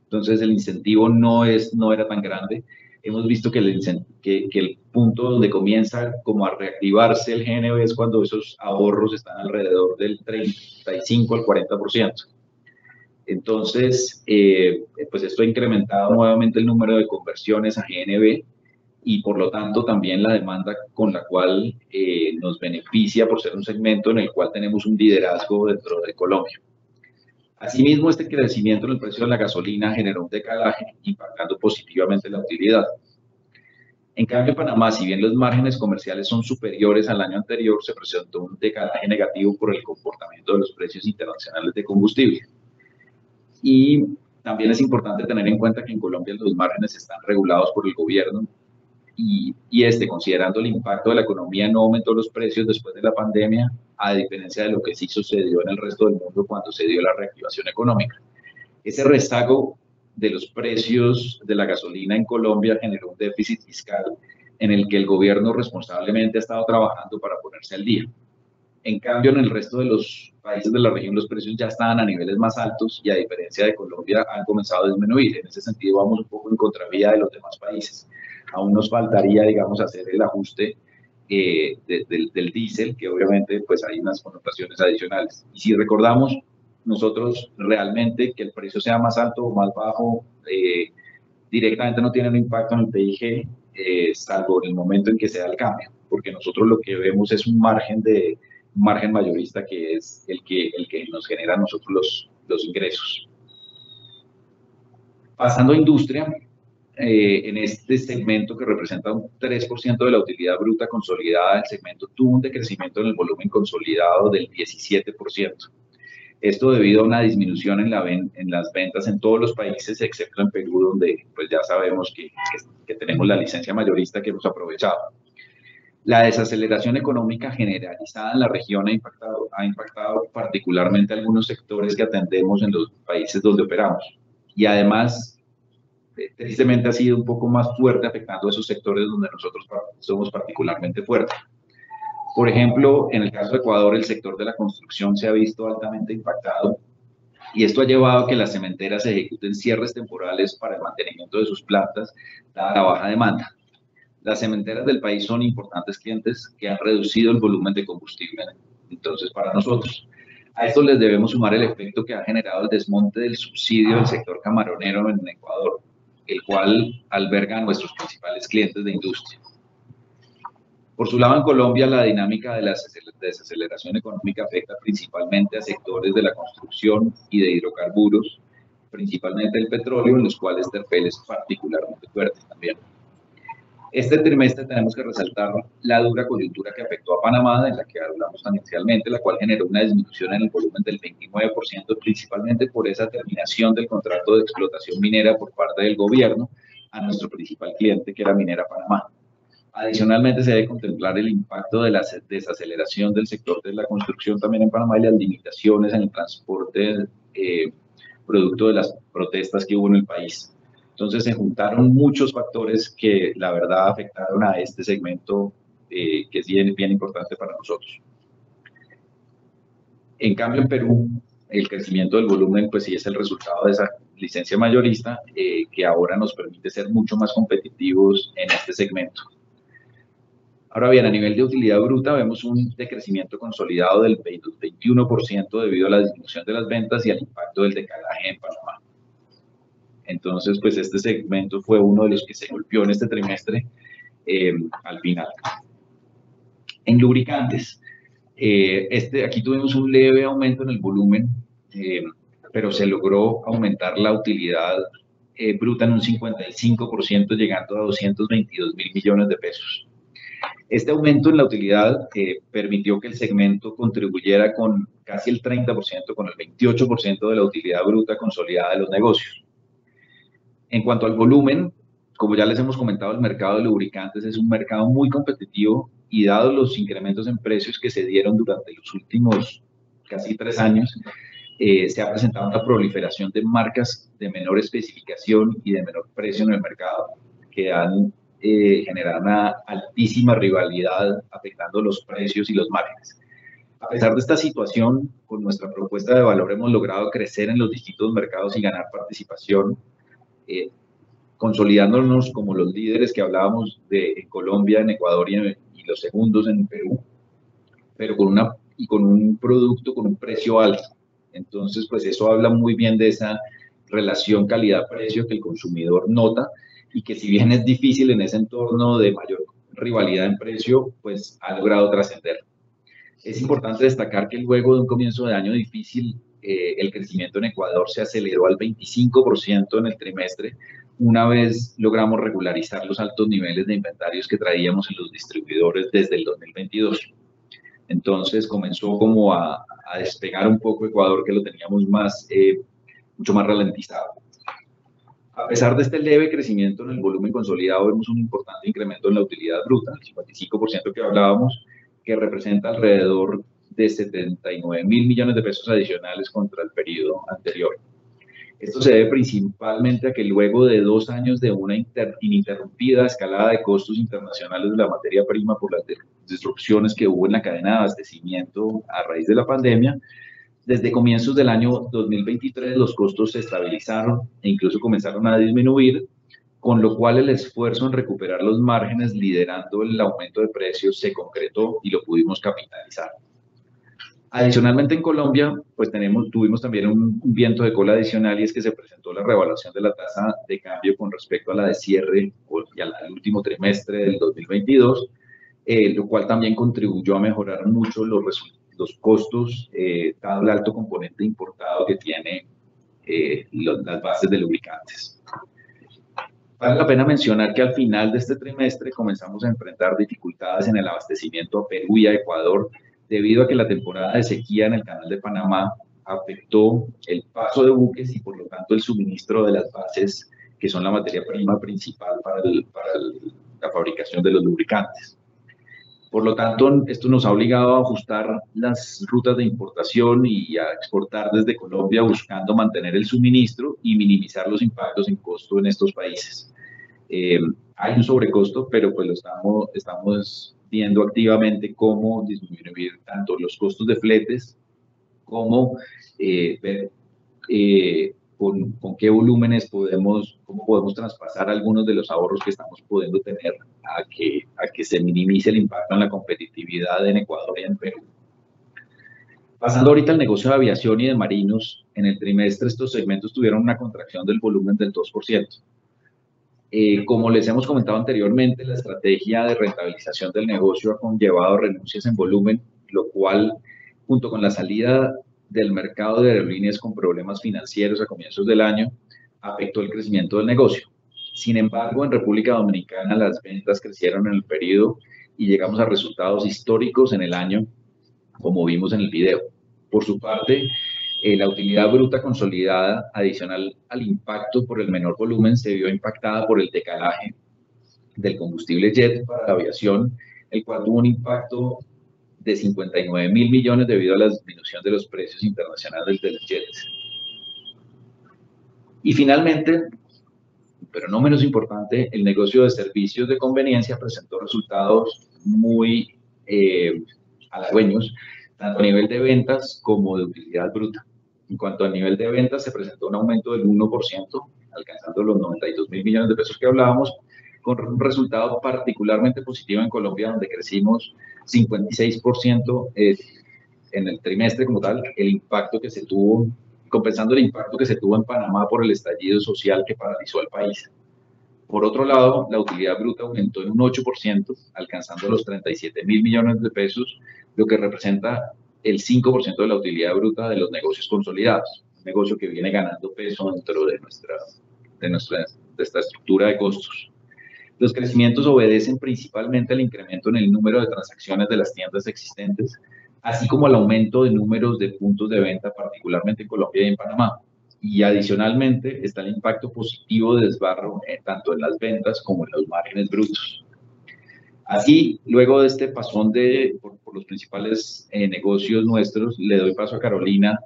entonces el incentivo no era tan grande. Hemos visto que el punto donde comienza como a reactivarse el GNB es cuando esos ahorros están alrededor del 35 al 40%. Entonces, pues esto ha incrementado nuevamente el número de conversiones a GNB, y por lo tanto también la demanda con la cual nos beneficia por ser un segmento en el cual tenemos un liderazgo dentro de Colombia. Asimismo, este crecimiento en el precio de la gasolina generó un decalaje, impactando positivamente la utilidad. En cambio, en Panamá, si bien los márgenes comerciales son superiores al año anterior, se presentó un decalaje negativo por el comportamiento de los precios internacionales de combustible. Y también es importante tener en cuenta que en Colombia los márgenes están regulados por el gobierno, y considerando el impacto de la economía, no aumentó los precios después de la pandemia, a diferencia de lo que sí sucedió en el resto del mundo cuando se dio la reactivación económica. Ese rezago de los precios de la gasolina en Colombia generó un déficit fiscal en el que el gobierno responsablemente ha estado trabajando para ponerse al día. En cambio, en el resto de los países de la región los precios ya estaban a niveles más altos y, a diferencia de Colombia, han comenzado a disminuir. En ese sentido, vamos un poco en contravía de los demás países. Aún nos faltaría, digamos, hacer el ajuste del diésel, que obviamente pues hay unas connotaciones adicionales. Y si recordamos, nosotros realmente que el precio sea más alto o más bajo, directamente no tiene un impacto en el PIG, salvo en el momento en que se da el cambio, porque nosotros lo que vemos es un margen mayorista, que es el que nos genera a nosotros los ingresos. Pasando a industria, en este segmento que representa un 3% de la utilidad bruta consolidada, el segmento tuvo un decrecimiento en el volumen consolidado del 17%. Esto debido a una disminución en las ventas en todos los países, excepto en Perú, donde pues ya sabemos que tenemos la licencia mayorista que hemos aprovechado. La desaceleración económica generalizada en la región ha impactado particularmente a algunos sectores que atendemos en los países donde operamos. Y además, tristemente ha sido un poco más fuerte, afectando a esos sectores donde nosotros somos particularmente fuertes. Por ejemplo, en el caso de Ecuador, el sector de la construcción se ha visto altamente impactado, y esto ha llevado a que las cementeras ejecuten cierres temporales para el mantenimiento de sus plantas, dada la baja demanda. Las cementeras del país son importantes clientes que han reducido el volumen de combustible, entonces, para nosotros. A esto les debemos sumar el efecto que ha generado el desmonte del subsidio del sector camaronero en Ecuador, el cual alberga a nuestros principales clientes de industria. Por su lado, en Colombia, la dinámica de la desaceleración económica afecta principalmente a sectores de la construcción y de hidrocarburos, principalmente el petróleo, en los cuales Terpel es particularmente fuerte también. Este trimestre tenemos que resaltar la dura coyuntura que afectó a Panamá, de la que hablamos tangencialmente, la cual generó una disminución en el volumen del 29%, principalmente por esa terminación del contrato de explotación minera por parte del gobierno a nuestro principal cliente, que era Minera Panamá. Adicionalmente, se debe contemplar el impacto de la desaceleración del sector de la construcción también en Panamá y las limitaciones en el transporte producto de las protestas que hubo en el país. Entonces se juntaron muchos factores que la verdad afectaron a este segmento que es bien importante para nosotros. En cambio, en Perú, el crecimiento del volumen, pues sí es el resultado de esa licencia mayorista que ahora nos permite ser mucho más competitivos en este segmento. Ahora bien, a nivel de utilidad bruta vemos un decrecimiento consolidado del 21% debido a la disminución de las ventas y al impacto del decalaje en Panamá. Entonces, pues este segmento fue uno de los que se golpeó en este trimestre al final. En lubricantes, aquí tuvimos un leve aumento en el volumen, pero se logró aumentar la utilidad bruta en un 55%, llegando a 222.000 millones de pesos. Este aumento en la utilidad permitió que el segmento contribuyera con casi el 30%, con el 28% de la utilidad bruta consolidada de los negocios. En cuanto al volumen, como ya les hemos comentado, el mercado de lubricantes es un mercado muy competitivo y dado los incrementos en precios que se dieron durante los últimos casi 3 años, se ha presentado una proliferación de marcas de menor especificación y de menor precio en el mercado, que han generado una altísima rivalidad afectando los precios y los márgenes. A pesar de esta situación, con nuestra propuesta de valor hemos logrado crecer en los distintos mercados y ganar participación, consolidándonos como los líderes que hablábamos en Colombia, en Ecuador y los segundos en Perú, pero con un producto con un precio alto. Entonces, pues eso habla muy bien de esa relación calidad-precio que el consumidor nota y que si bien es difícil en ese entorno de mayor rivalidad en precio, pues ha logrado trascender. Es importante destacar que luego de un comienzo de año difícil, el crecimiento en Ecuador se aceleró al 25% en el trimestre, una vez logramos regularizar los altos niveles de inventarios que traíamos en los distribuidores desde el 2022. Entonces comenzó como a despegar un poco Ecuador, que lo teníamos mucho más ralentizado. A pesar de este leve crecimiento en el volumen consolidado, vemos un importante incremento en la utilidad bruta, el 55% que hablábamos, que representa alrededor de 79.000 millones de pesos adicionales contra el periodo anterior. Esto se debe principalmente a que luego de 2 años de una ininterrumpida escalada de costos internacionales de la materia prima por las disrupciones que hubo en la cadena de abastecimiento a raíz de la pandemia, desde comienzos del año 2023 los costos se estabilizaron e incluso comenzaron a disminuir, con lo cual el esfuerzo en recuperar los márgenes liderando el aumento de precios se concretó y lo pudimos capitalizar. Adicionalmente en Colombia, pues tuvimos también un viento de cola adicional y es que se presentó la revaluación de la tasa de cambio con respecto a la de cierre y al último trimestre del 2022, lo cual también contribuyó a mejorar mucho los costos, dado el alto componente importado que tiene las bases de lubricantes. Vale la pena mencionar que al final de este trimestre comenzamos a enfrentar dificultades en el abastecimiento a Perú y a Ecuador debido a que la temporada de sequía en el canal de Panamá afectó el paso de buques y por lo tanto el suministro de las bases que son la materia prima principal para la fabricación de los lubricantes. Por lo tanto, esto nos ha obligado a ajustar las rutas de importación y a exportar desde Colombia buscando mantener el suministro y minimizar los impactos en costo en estos países. Hay un sobrecosto, pero pues estamos viendo activamente cómo disminuir tanto los costos de fletes como ver con qué volúmenes cómo podemos traspasar algunos de los ahorros que estamos pudiendo tener a que se minimice el impacto en la competitividad en Ecuador y en Perú. Pasando ahorita al negocio de aviación y de marinos, en el trimestre estos segmentos tuvieron una contracción del volumen del 2%. Como les hemos comentado anteriormente, la estrategia de rentabilización del negocio ha conllevado renuncias en volumen, lo cual, junto con la salida del mercado de aerolíneas con problemas financieros a comienzos del año, afectó el crecimiento del negocio. Sin embargo, en República Dominicana las ventas crecieron en el periodo y llegamos a resultados históricos en el año, como vimos en el video. Por su parte, la utilidad bruta consolidada, adicional al impacto por el menor volumen, se vio impactada por el decalaje del combustible jet para la aviación, el cual tuvo un impacto de 59.000 millones debido a la disminución de los precios internacionales de los jets. Y finalmente, pero no menos importante, el negocio de servicios de conveniencia presentó resultados muy halagüeños, tanto a nivel de ventas como de utilidad bruta. En cuanto al nivel de ventas, se presentó un aumento del 1%, alcanzando los 92.000 millones de pesos que hablábamos, con un resultado particularmente positivo en Colombia, donde crecimos 56% en el trimestre como tal, el impacto que se tuvo, compensando el impacto que se tuvo en Panamá por el estallido social que paralizó al país. Por otro lado, la utilidad bruta aumentó en un 8%, alcanzando los 37.000 millones de pesos, lo que representa el 5% de la utilidad bruta de los negocios consolidados, un negocio que viene ganando peso dentro de esta estructura de costos. Los crecimientos obedecen principalmente al incremento en el número de transacciones de las tiendas existentes, así como al aumento de números de puntos de venta, particularmente en Colombia y en Panamá. Y adicionalmente está el impacto positivo de desbarro tanto en las ventas como en los márgenes brutos. Así, luego de este pasón por los principales negocios nuestros, le doy paso a Carolina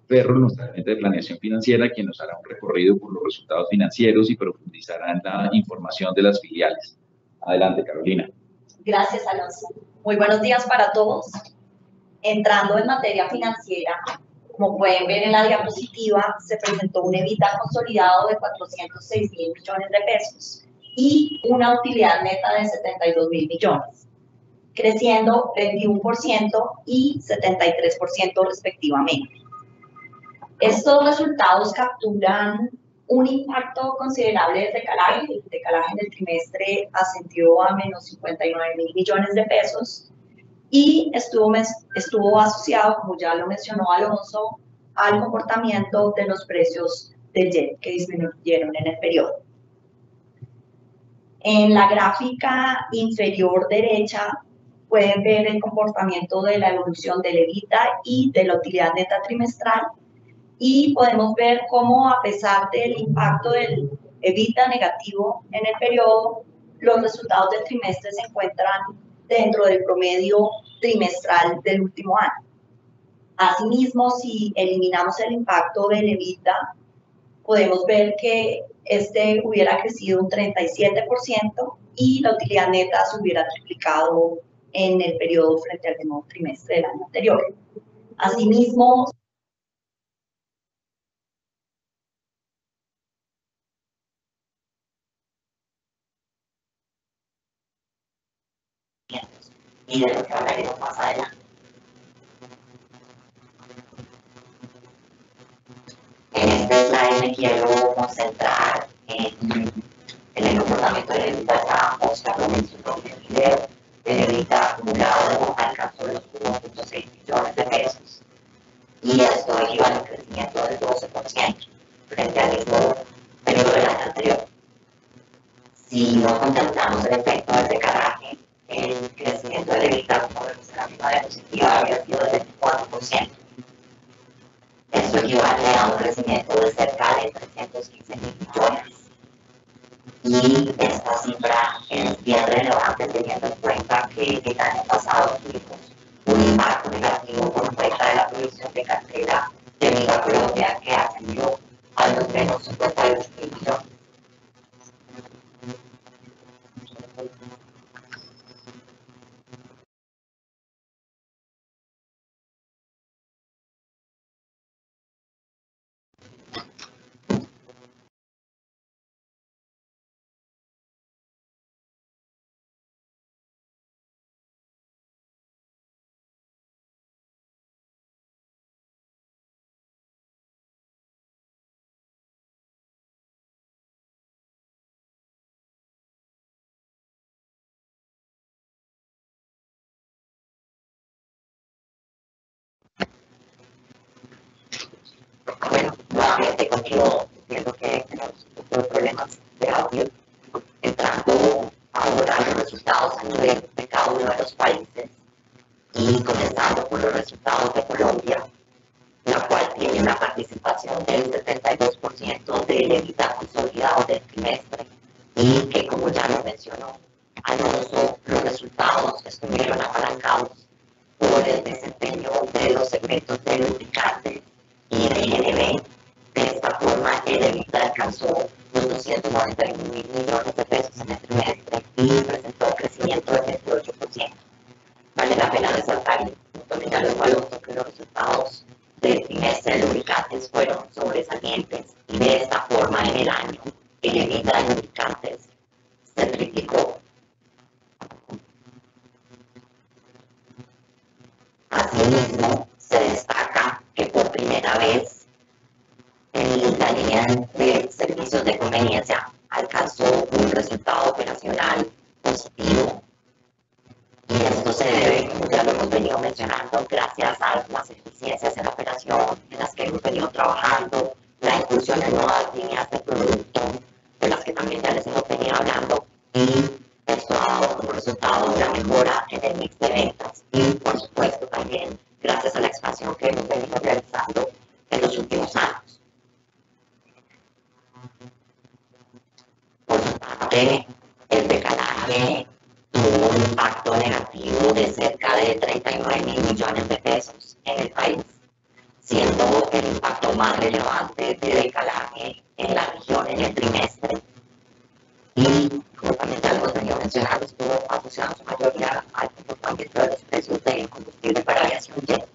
Ferro, nuestra gerente de planeación financiera, quien nos hará un recorrido por los resultados financieros y profundizará en la información de las filiales. Adelante, Carolina. Gracias, Alonso. Muy buenos días para todos. Entrando en materia financiera, como pueden ver en la diapositiva, se presentó un EBITDA consolidado de 406.000 millones de pesos y una utilidad neta de 72.000 millones, creciendo 21% y 73% respectivamente. Estos resultados capturan un impacto considerable del decalaje. El decalaje en el trimestre ascendió a menos 59.000 millones de pesos y estuvo asociado, como ya lo mencionó Alonso, al comportamiento de los precios del jet que disminuyeron en el periodo. En la gráfica inferior derecha pueden ver el comportamiento de la evolución del EBITDA y de la utilidad neta trimestral, y podemos ver cómo, a pesar del impacto del EBITDA negativo en el periodo, los resultados del trimestre se encuentran dentro del promedio trimestral del último año. Asimismo, si eliminamos el impacto del EBITDA, podemos ver que este hubiera crecido un 37% y la utilidad neta se hubiera triplicado en el periodo frente al mismo trimestre del año anterior. Asimismo, y de lo que hablaremos más adelante. En este slide me quiero concentrar en el comportamiento del EBITDA. Oscar lo mencionó en el video. El EBITDA acumulado alcanzó los 1.6 millones de pesos y esto equivale a un crecimiento del 12% frente al mismo periodo del año anterior. Si no contemplamos el efecto del decalaje, el crecimiento del EBITDA, como vemos en la misma diapositiva, había sido del 24%. Esto equivale a un crecimiento de cerca de 315.000 millones. Y esta cifra es bien relevante teniendo en cuenta que el año pasado tuvimos un impacto negativo por cuenta de la producción de cartera de Miga Colombia, que ascendió a los menos 58.000 millones. Bueno, nuevamente continúo viendo que tenemos un poco de problemas de audio. resultados a nivel de cada uno de los países y comenzando por los resultados de Colombia, la cual tiene una participación del 72% del EBITDA consolidado del trimestre y que, como ya lo mencionó Alonso, los resultados estuvieron apalancados por el desempeño de los segmentos de lubricantes y de INB. De esta forma, el EBITDA alcanzó los 291 mil millones de pesos en el trimestre y presentó un crecimiento del 28%. Vale la pena resaltar, y también ya lo Alonso, que los resultados del trimestre de lubricantes fueron sobresalientes y de esta forma en el año el EBITDA de lubricantes se triplicó. Asimismo, se destaca que por primera vez la línea de servicios de conveniencia alcanzó un resultado operacional positivo. Y esto se debe, como ya lo hemos venido mencionando, gracias a las eficiencias en la operación en las que hemos venido trabajando, la inclusión en nuevas líneas de producto, de las que también ya les hemos venido hablando, y esto ha dado como resultado una mejora en el mix de ventas y, por supuesto, también gracias a la expansión que hemos venido realizando en los últimos años. Por su parte, el decalaje tuvo un impacto negativo de cerca de 39 mil millones de pesos en el país, siendo el impacto más relevante de decalaje en la región en el trimestre. Y, como también ya hemos venido mencionando, estuvo asociado en su mayoría al comportamiento de los precios del combustible para aviación jet.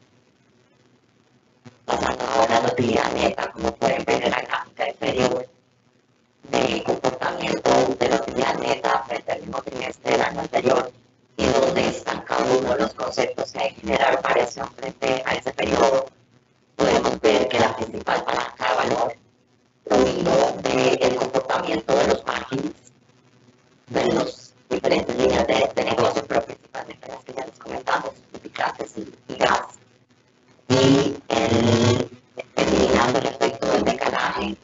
Pasando ahora a la utilidad neta, como pueden ver en la gráfica inferior, del comportamiento de la utilidad neta frente al mismo trimestre del año anterior, y donde están cada uno de los conceptos que generaron variación frente a ese periodo, podemos ver que la principal palanca de valor provino del comportamiento de los márgenes de las diferentes líneas de negocio, pero principalmente las que ya les comentamos, lubricantes y gas. Y eliminando el efecto del decalaje,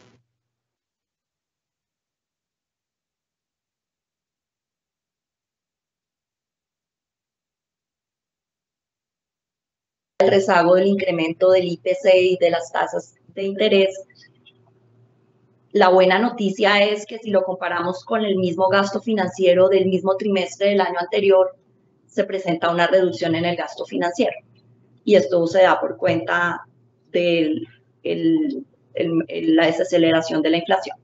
el rezago del incremento del IPC y de las tasas de interés. La buena noticia es que si lo comparamos con el mismo gasto financiero del mismo trimestre del año anterior, se presenta una reducción en el gasto financiero. Y esto se da por cuenta de la desaceleración de la inflación.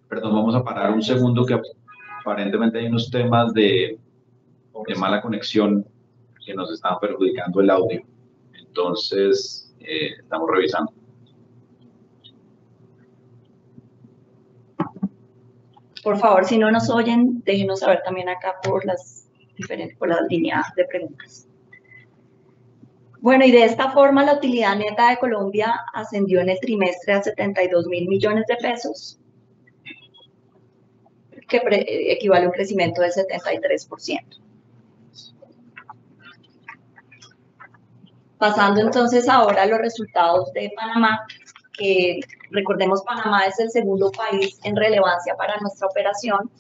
Perdón, vamos a parar un segundo, que aparentemente hay unos temas de mala conexión que nos están perjudicando el audio. Entonces, estamos revisando. Por favor, si no nos oyen, déjenos saber también acá por las líneas de preguntas. Bueno, y de esta forma la utilidad neta de Colombia ascendió en el trimestre a 72 mil millones de pesos, que equivale a un crecimiento del 73%. Pasando entonces ahora a los resultados de Panamá, que recordemos, Panamá es el segundo país en relevancia para nuestra operación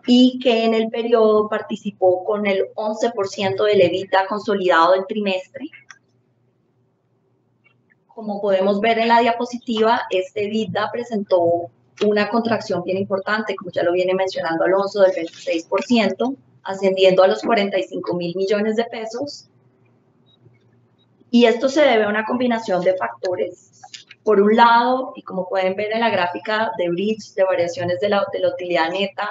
y que en el periodo participó con el 11% del EBITDA consolidado del trimestre. Como podemos ver en la diapositiva, este EBITDA presentó una contracción bien importante, como ya lo viene mencionando Alonso, del 26%, ascendiendo a los 45 mil millones de pesos. Y esto se debe a una combinación de factores. Por un lado, y como pueden ver en la gráfica de bridge de variaciones de la utilidad neta,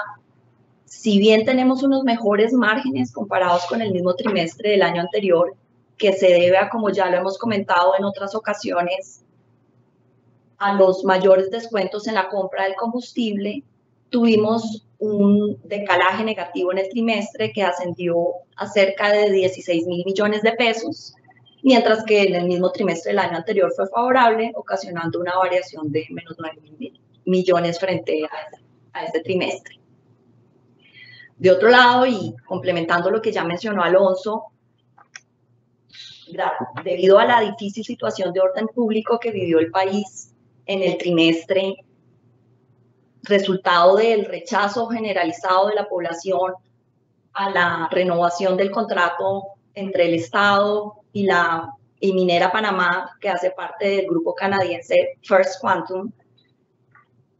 si bien tenemos unos mejores márgenes comparados con el mismo trimestre del año anterior, que se debe a, como ya lo hemos comentado en otras ocasiones, a los mayores descuentos en la compra del combustible, tuvimos un decalaje negativo en el trimestre que ascendió a cerca de 16 mil millones de pesos, mientras que en el mismo trimestre del año anterior fue favorable, ocasionando una variación de menos 9 mil millones frente a este trimestre. De otro lado, y complementando lo que ya mencionó Alonso, debido a la difícil situación de orden público que vivió el país en el trimestre, resultado del rechazo generalizado de la población a la renovación del contrato entre el Estado y Minera Panamá, que hace parte del grupo canadiense First Quantum,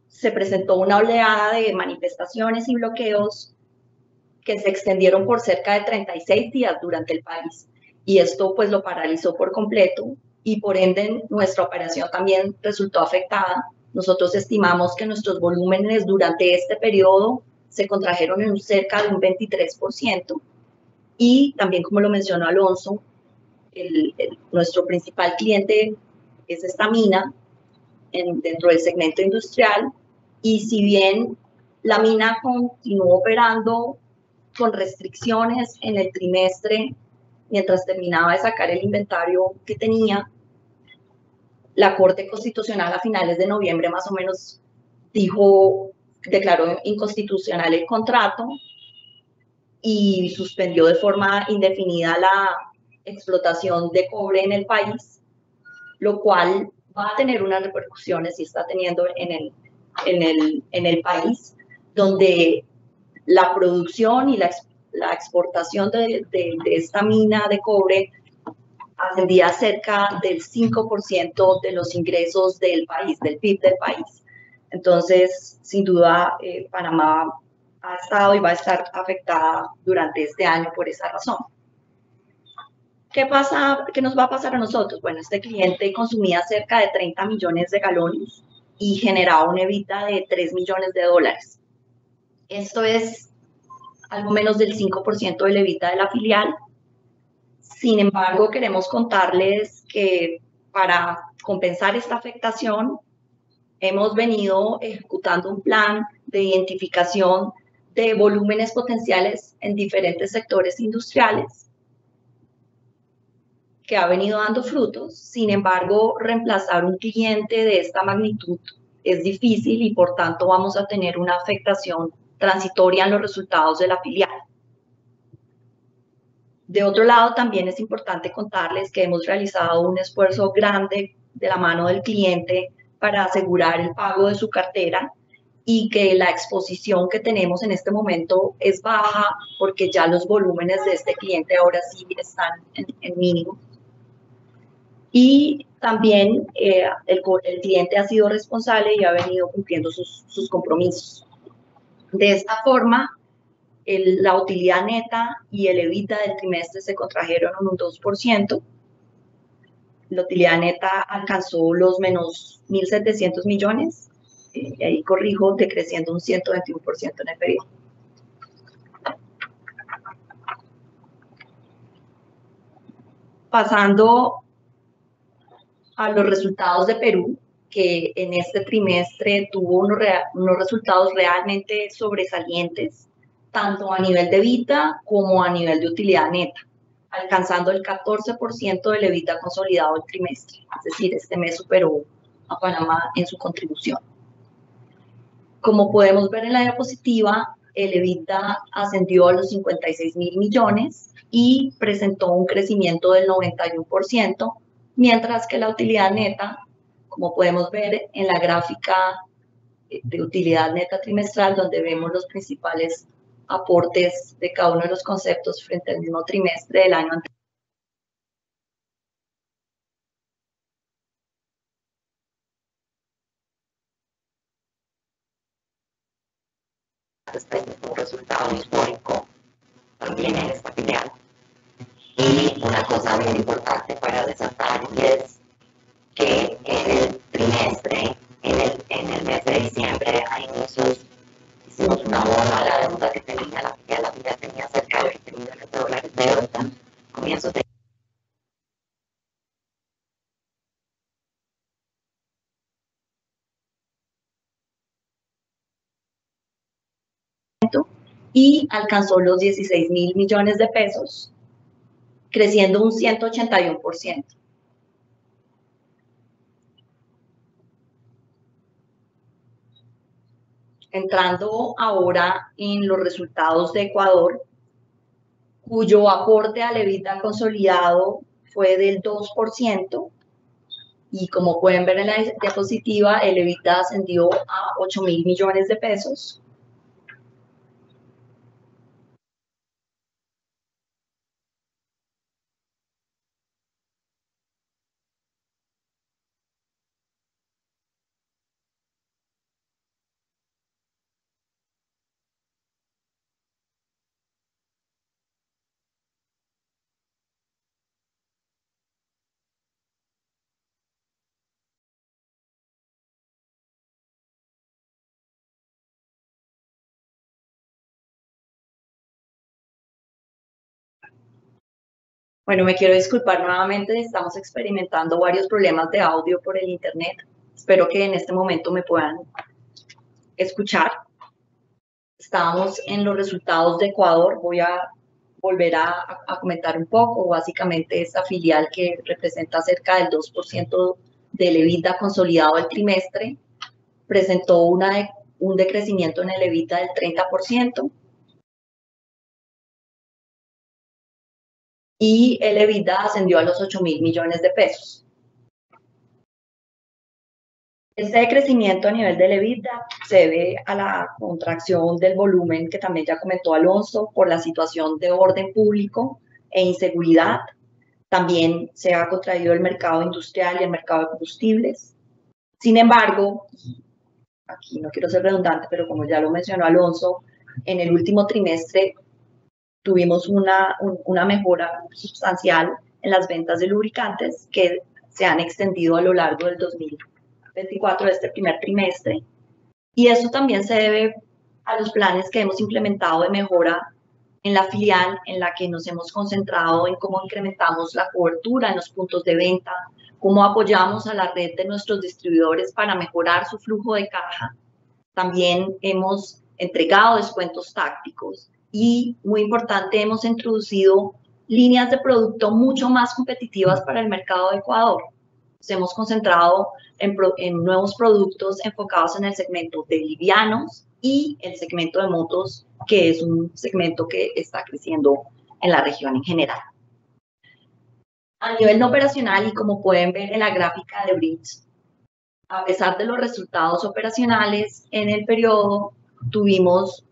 se presentó una oleada de manifestaciones y bloqueos que se extendieron por cerca de 36 días durante el país. Y esto pues lo paralizó por completo y por ende nuestra operación también resultó afectada. Nosotros estimamos que nuestros volúmenes durante este periodo se contrajeron en cerca de un 23%. Y también, como lo mencionó Alonso, nuestro principal cliente es esta mina dentro del segmento industrial, y si bien la mina continuó operando con restricciones en el trimestre mientras terminaba de sacar el inventario que tenía, la Corte Constitucional a finales de noviembre más o menos declaró inconstitucional el contrato y suspendió de forma indefinida la explotación de cobre en el país, lo cual va a tener unas repercusiones y está teniendo en el país, donde la producción y la exportación de esta mina de cobre ascendía a cerca del 5% de los ingresos del país, del PIB del país. Entonces, sin duda, Panamá ha estado y va a estar afectada durante este año por esa razón. ¿Qué nos va a pasar a nosotros? Bueno, este cliente consumía cerca de 30 millones de galones y generaba una EBITDA de $3 millones. Esto es algo menos del 5% de la EBITDA de la filial. Sin embargo, queremos contarles que para compensar esta afectación, hemos venido ejecutando un plan de identificación de volúmenes potenciales en diferentes sectores industriales que ha venido dando frutos. Sin embargo, reemplazar un cliente de esta magnitud es difícil y por tanto vamos a tener una afectación transitoria en los resultados de la filial. De otro lado, también es importante contarles que hemos realizado un esfuerzo grande de la mano del cliente para asegurar el pago de su cartera y que la exposición que tenemos en este momento es baja porque ya los volúmenes de este cliente ahora sí están en mínimo. Y también el cliente ha sido responsable y ha venido cumpliendo sus compromisos. De esta forma, la utilidad neta y el EBITDA del trimestre se contrajeron en un 2%. La utilidad neta alcanzó los menos 1.700 millones, y ahí corrijo, decreciendo un 121% en el periodo. Pasando a los resultados de Perú, que en este trimestre tuvo unos resultados realmente sobresalientes, tanto a nivel de EBITDA como a nivel de utilidad neta, alcanzando el 14% del EBITDA consolidado del trimestre. Es decir, este mes superó a Panamá en su contribución. Como podemos ver en la diapositiva, el EBITDA ascendió a los 56.000 millones y presentó un crecimiento del 91%, mientras que la utilidad neta, como podemos ver en la gráfica de utilidad neta trimestral, donde vemos los principales aportes de cada uno de los conceptos frente al mismo trimestre del año anterior. Este es un resultado histórico también en esta filial. Y una cosa bien importante para resaltar es que en el trimestre, en el mes de diciembre, a inicios, hicimos una abono a la deuda que tenía la filial. La filial tenía cerca de $20 millones de deuda. Comienzos de y alcanzó los 16.000 millones de pesos, creciendo un 181%. Entrando ahora en los resultados de Ecuador, cuyo aporte al EBITDA consolidado fue del 2%, y como pueden ver en la diapositiva, el EBITDA ascendió a 8.000 millones de pesos. Bueno, me quiero disculpar nuevamente, estamos experimentando varios problemas de audio por el internet. Espero que en este momento me puedan escuchar. Estábamos en los resultados de Ecuador. Voy a volver a comentar un poco. Básicamente, esta filial que representa cerca del 2% del EBITDA consolidado del trimestre presentó un decrecimiento en el EBITDA del 30%. Y el EBITDA ascendió a los 8.000 millones de pesos. Este decrecimiento a nivel del EBITDA se debe a la contracción del volumen que también ya comentó Alonso por la situación de orden público e inseguridad. También se ha contraído el mercado industrial y el mercado de combustibles. Sin embargo, aquí no quiero ser redundante, pero como ya lo mencionó Alonso, en el último trimestre tuvimos una mejora sustancial en las ventas de lubricantes que se han extendido a lo largo del 2024, de este primer trimestre. Y eso también se debe a los planes que hemos implementado de mejora en la filial, en la que nos hemos concentrado en cómo incrementamos la cobertura en los puntos de venta, cómo apoyamos a la red de nuestros distribuidores para mejorar su flujo de caja. También hemos entregado descuentos tácticos. Y, muy importante, hemos introducido líneas de producto mucho más competitivas para el mercado de Ecuador. Nos hemos concentrado en nuevos productos enfocados en el segmento de livianos y el segmento de motos, que es un segmento que está creciendo en la región en general. A nivel no operacional, y como pueden ver en la gráfica de Bridge, a pesar de los resultados operacionales en el periodo, tuvimos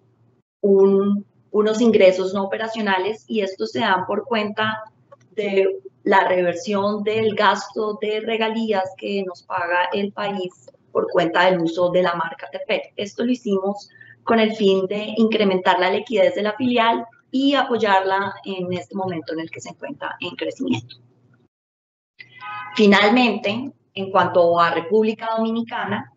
unos ingresos no operacionales, y estos se dan por cuenta de la reversión del gasto de regalías que nos paga el país por cuenta del uso de la marca Terpel. Esto lo hicimos con el fin de incrementar la liquidez de la filial y apoyarla en este momento en el que se encuentra en crecimiento. Finalmente, en cuanto a República Dominicana,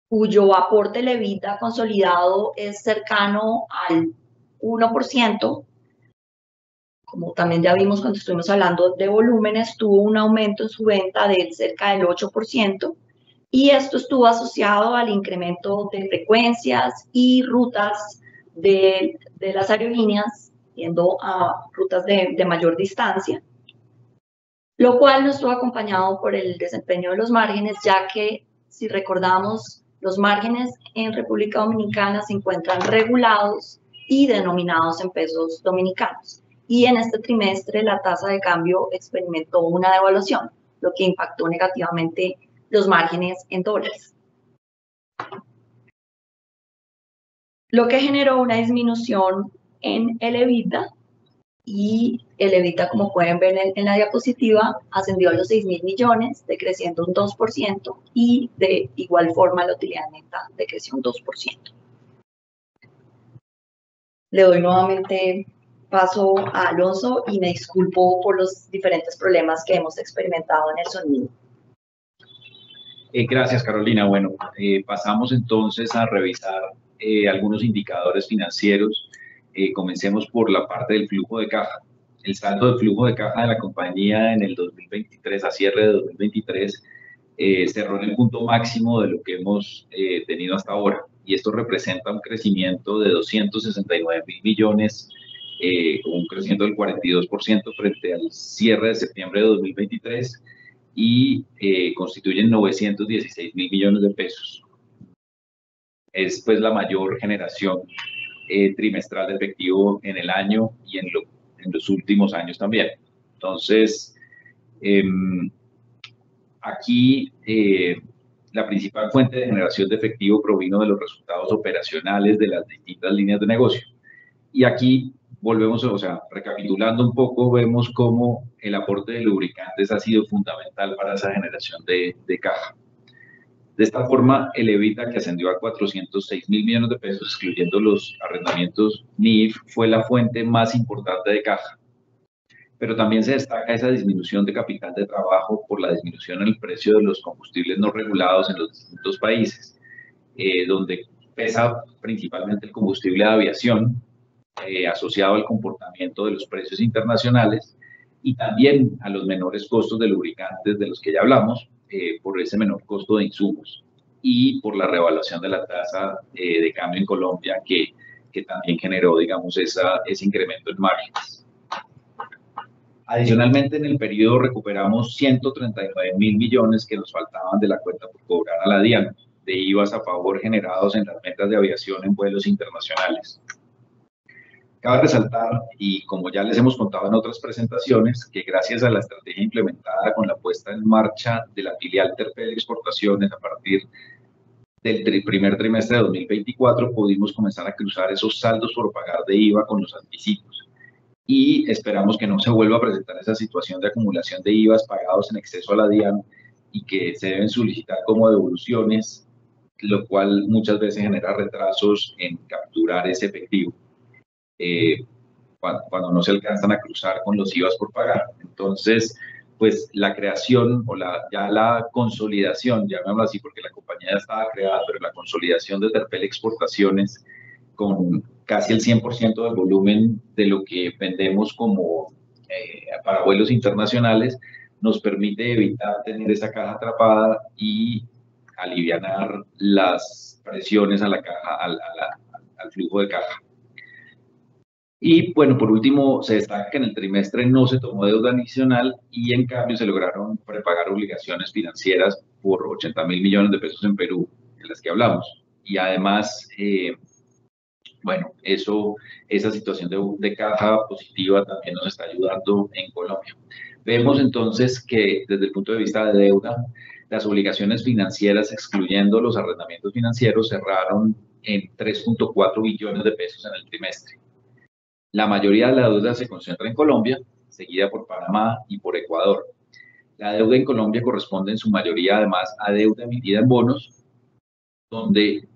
cuyo aporte al EBITDA consolidado es cercano al 1%, como también ya vimos cuando estuvimos hablando de volúmenes, tuvo un aumento en su venta de cerca del 8%, y esto estuvo asociado al incremento de frecuencias y rutas de las aerolíneas, yendo a rutas de mayor distancia, lo cual no estuvo acompañado por el desempeño de los márgenes, ya que, si recordamos, los márgenes en República Dominicana se encuentran regulados y denominados en pesos dominicanos. Y en este trimestre la tasa de cambio experimentó una devaluación, lo que impactó negativamente los márgenes en dólares, lo que generó una disminución en el EBITDA, y el EBITDA, como pueden ver en la diapositiva, ascendió a los 6.000 millones, decreciendo un 2%, y de igual forma la utilidad neta decreció un 2%. Le doy nuevamente paso a Alonso y me disculpo por los diferentes problemas que hemos experimentado en el sonido. Gracias, Carolina. Bueno, pasamos entonces a revisar algunos indicadores financieros. Comencemos por la parte del flujo de caja. El saldo de flujo de caja de la compañía en el 2023, a cierre de 2023, cerró en el punto máximo de lo que hemos tenido hasta ahora, y esto representa un crecimiento de 269.000 millones, un crecimiento del 42% frente al cierre de septiembre de 2023, y constituyen 916.000 millones de pesos. es pues la mayor generación trimestral de efectivo en el año y en los últimos años también. Entonces, aquí la principal fuente de generación de efectivo provino de los resultados operacionales de las distintas líneas de negocio. Y aquí volvemos, o sea, recapitulando un poco, vemos cómo el aporte de lubricantes ha sido fundamental para esa generación de caja. De esta forma, el EBITDA, que ascendió a 406.000 millones de pesos, excluyendo los arrendamientos NIF, fue la fuente más importante de caja. Pero también se destaca esa disminución de capital de trabajo por la disminución en el precio de los combustibles no regulados en los distintos países, donde pesa principalmente el combustible de aviación, asociado al comportamiento de los precios internacionales y también a los menores costos de lubricantes de los que ya hablamos, por ese menor costo de insumos y por la revaluación de la tasa de cambio en Colombia que también generó, digamos, ese incremento en márgenes. Adicionalmente, en el periodo recuperamos 139.000 millones que nos faltaban de la cuenta por cobrar a la DIAN, de IVAs a favor generados en las ventas de aviación en vuelos internacionales. Cabe resaltar, y como ya les hemos contado en otras presentaciones, que gracias a la estrategia implementada con la puesta en marcha de la filial Terpel Exportaciones a partir del primer trimestre de 2024, pudimos comenzar a cruzar esos saldos por pagar de IVA con los anticipos. Y esperamos que no se vuelva a presentar esa situación de acumulación de IVAs pagados en exceso a la DIAN y que se deben solicitar como devoluciones, lo cual muchas veces genera retrasos en capturar ese efectivo. Cuando no se alcanzan a cruzar con los IVAs por pagar. Entonces, pues la creación o ya la consolidación, llamémoslo así porque la compañía ya estaba creada, pero la consolidación de Terpel Exportaciones con casi el 100% del volumen de lo que vendemos como para vuelos internacionales, nos permite evitar tener esa caja atrapada y alivianar las presiones a la caja, al flujo de caja. Y bueno, por último, se destaca que en el trimestre no se tomó deuda adicional y en cambio se lograron prepagar obligaciones financieras por 80.000 millones de pesos en Perú, de las que hablamos. Y además, bueno, esa situación de caja positiva también nos está ayudando en Colombia. Vemos entonces que desde el punto de vista de deuda, las obligaciones financieras, excluyendo los arrendamientos financieros, cerraron en 3.4 billones de pesos en el trimestre. La mayoría de la deuda se concentra en Colombia, seguida por Panamá y por Ecuador. La deuda en Colombia corresponde en su mayoría además a deuda emitida en bonos, donde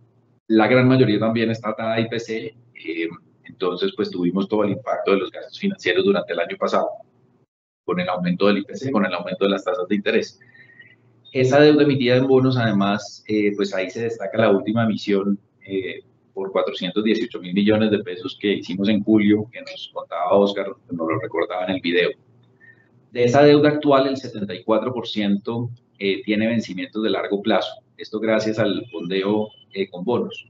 la gran mayoría también está atada a IPC, entonces pues tuvimos todo el impacto de los gastos financieros durante el año pasado, con el aumento del IPC, con el aumento de las tasas de interés. Esa deuda emitida en bonos además, pues ahí se destaca la última emisión por 418.000 millones de pesos que hicimos en julio, que nos contaba Oscar, nos lo recordaba en el video. De esa deuda actual, el 74% tiene vencimientos de largo plazo. Esto gracias al fondeo con bonos.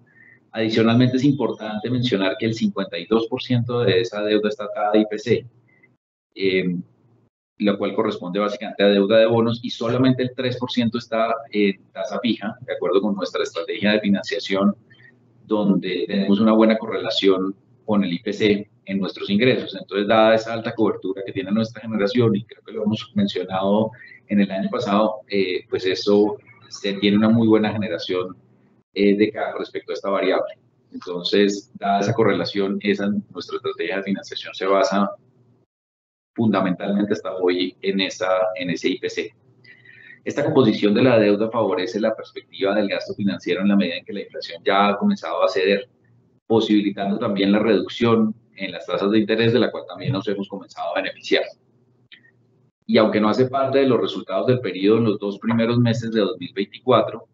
Adicionalmente, es importante mencionar que el 52% de esa deuda está atada a IPC, lo cual corresponde básicamente a deuda de bonos, y solamente el 3% está en tasa fija, de acuerdo con nuestra estrategia de financiación, donde tenemos una buena correlación con el IPC en nuestros ingresos. Entonces, dada esa alta cobertura que tiene nuestra generación, y creo que lo hemos mencionado en el año pasado, pues eso se tiene una muy buena generación de caja respecto a esta variable. Entonces, dada esa correlación, nuestra estrategia de financiación se basa fundamentalmente hasta hoy en ese IPC. Esta composición de la deuda favorece la perspectiva del gasto financiero en la medida en que la inflación ya ha comenzado a ceder, posibilitando también la reducción en las tasas de interés, de la cual también nos hemos comenzado a beneficiar. Y aunque no hace parte de los resultados del periodo en los 2 primeros meses de 2024,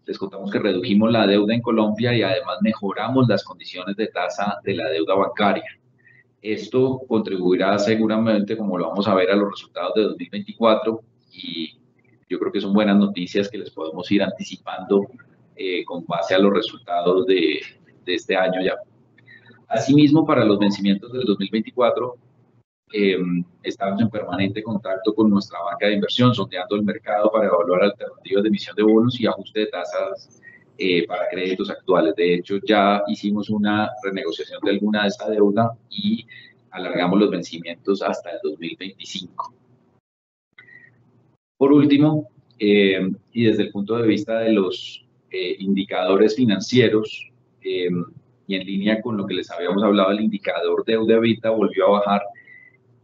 les contamos que redujimos la deuda en Colombia y además mejoramos las condiciones de tasa de la deuda bancaria. Esto contribuirá seguramente, como lo vamos a ver, a los resultados de 2024, y yo creo que son buenas noticias que les podemos ir anticipando con base a los resultados de este año ya. Asimismo, para los vencimientos del 2024, estamos en permanente contacto con nuestra banca de inversión, sondeando el mercado para evaluar alternativas de emisión de bonos y ajuste de tasas para créditos actuales. De hecho, ya hicimos una renegociación de alguna de esa deuda y alargamos los vencimientos hasta el 2025. Por último, y desde el punto de vista de los indicadores financieros, y en línea con lo que les habíamos hablado, el indicador deuda-EBITDA volvió a bajar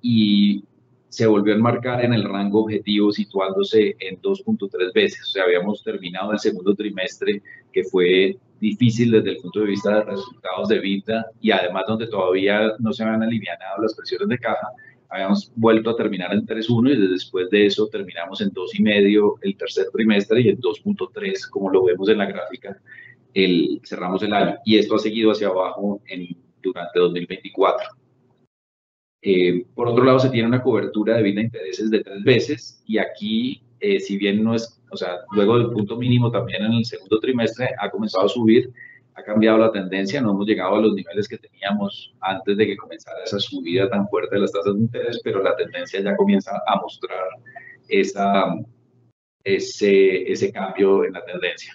y se volvió a enmarcar en el rango objetivo, situándose en 2.3 veces. O sea, habíamos terminado el segundo trimestre, que fue difícil desde el punto de vista de resultados de EBITDA, y además donde todavía no se habían alivianado las presiones de caja. Habíamos vuelto a terminar en 3.1 y después de eso terminamos en 2.5 el tercer trimestre y en 2.3, como lo vemos en la gráfica, cerramos el año. Y esto ha seguido hacia abajo durante 2024. Por otro lado, se tiene una cobertura de EBITDA intereses de 3 veces, y aquí, si bien no es, o sea, luego del punto mínimo también en el segundo trimestre ha comenzado a subir, ha cambiado la tendencia, no hemos llegado a los niveles que teníamos antes de que comenzara esa subida tan fuerte de las tasas de interés, pero la tendencia ya comienza a mostrar ese cambio en la tendencia.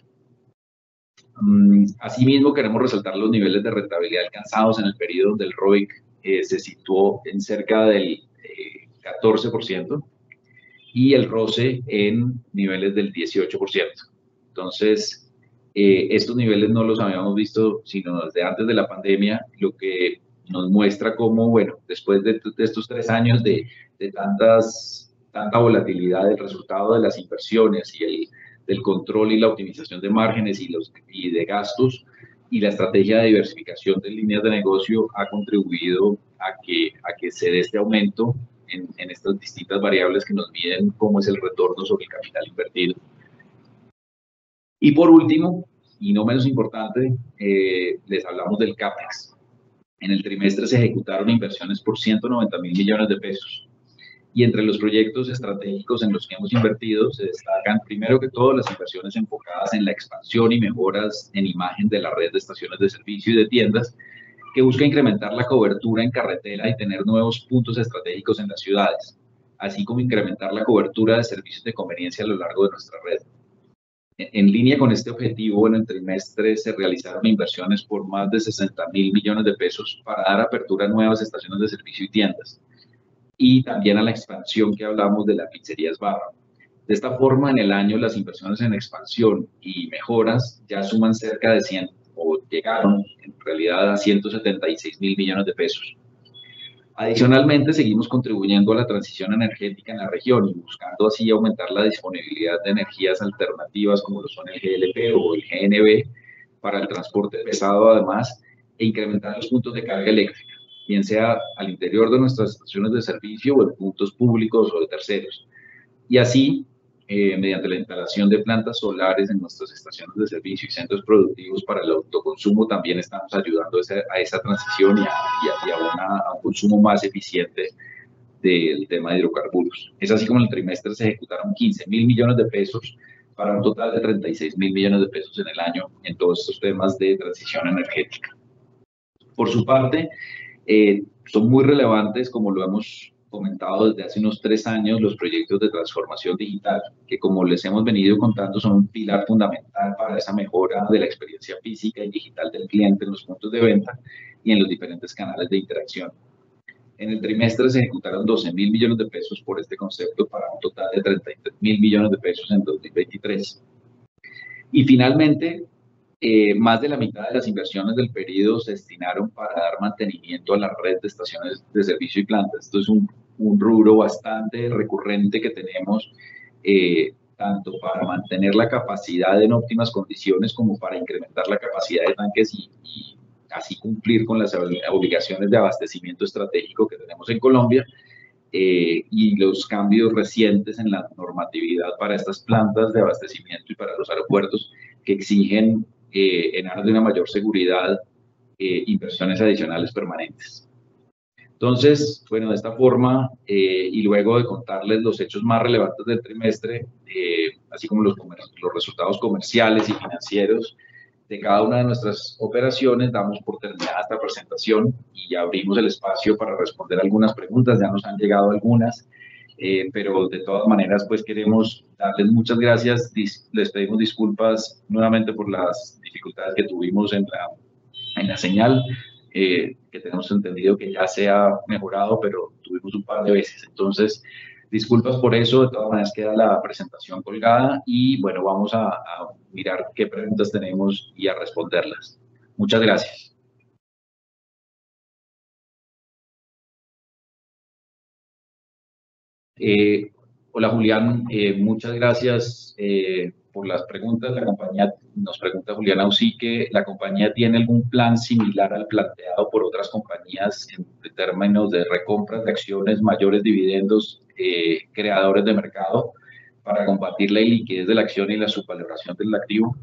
Asimismo, queremos resaltar los niveles de rentabilidad alcanzados en el periodo donde el ROIC se situó en cerca del 14% y el ROCE en niveles del 18%. Entonces, estos niveles no los habíamos visto sino desde antes de la pandemia, lo que nos muestra cómo, bueno, después de estos 3 años de tanta volatilidad del resultado de las inversiones y del control y la optimización de márgenes y de gastos, y la estrategia de diversificación de líneas de negocio ha contribuido a que se dé este aumento en estas distintas variables que nos miden cómo es el retorno sobre el capital invertido. Y por último, y no menos importante, les hablamos del CAPEX. En el trimestre se ejecutaron inversiones por 190.000 millones de pesos. Y entre los proyectos estratégicos en los que hemos invertido se destacan, primero que todo, las inversiones enfocadas en la expansión y mejoras en imagen de la red de estaciones de servicio y de tiendas, que busca incrementar la cobertura en carretera y tener nuevos puntos estratégicos en las ciudades, así como incrementar la cobertura de servicios de conveniencia a lo largo de nuestra red. En línea con este objetivo, en el trimestre se realizaron inversiones por más de 60.000 millones de pesos para dar apertura a nuevas estaciones de servicio y tiendas, y también a la expansión que hablamos de la pizzería Sbarra. De esta forma, en el año, las inversiones en expansión y mejoras ya suman cerca de 100, o llegaron en realidad a 176.000 millones de pesos. Adicionalmente, seguimos contribuyendo a la transición energética en la región y buscando así aumentar la disponibilidad de energías alternativas como lo son el GLP o el GNV para el transporte pesado, además, e incrementar los puntos de carga eléctrica, bien sea al interior de nuestras estaciones de servicio o en puntos públicos o de terceros. Y así, mediante la instalación de plantas solares en nuestras estaciones de servicio y centros productivos para el autoconsumo, también estamos ayudando a esa transición y a un consumo más eficiente del tema de hidrocarburos. Es así como en el trimestre se ejecutaron 15.000 millones de pesos para un total de 36.000 millones de pesos en el año en todos estos temas de transición energética. Por su parte, son muy relevantes, como lo hemos comentado desde hace unos 3 años, los proyectos de transformación digital, que como les hemos venido contando son un pilar fundamental para esa mejora de la experiencia física y digital del cliente en los puntos de venta y en los diferentes canales de interacción. En el trimestre se ejecutaron 12.000 millones de pesos por este concepto para un total de 33.000 millones de pesos en 2023. Y finalmente, más de la mitad de las inversiones del periodo se destinaron para dar mantenimiento a la red de estaciones de servicio y plantas. Esto es un rubro bastante recurrente que tenemos, tanto para mantener la capacidad en óptimas condiciones como para incrementar la capacidad de tanques y así cumplir con las obligaciones de abastecimiento estratégico que tenemos en Colombia, y los cambios recientes en la normatividad para estas plantas de abastecimiento y para los aeropuertos que exigen, en aras de una mayor seguridad, inversiones adicionales permanentes. Entonces, bueno, de esta forma, y luego de contarles los hechos más relevantes del trimestre, así como los resultados comerciales y financieros de cada una de nuestras operaciones, damos por terminada esta presentación y ya abrimos el espacio para responder algunas preguntas. Ya nos han llegado algunas pero de todas maneras pues queremos darles muchas gracias, les pedimos disculpas nuevamente por las dificultades que tuvimos en la señal, que tenemos entendido que ya se ha mejorado, pero tuvimos un par de veces, entonces disculpas por eso. De todas maneras queda la presentación colgada y bueno, vamos a mirar qué preguntas tenemos y a responderlas. Muchas gracias. Hola Julián, muchas gracias por las preguntas. La compañía, nos pregunta Julián Ausique, ¿la compañía tiene algún plan similar al planteado por otras compañías en términos de recompras de acciones, mayores dividendos, creadores de mercado para combatir la iliquidez de la acción y la subvaloración del activo?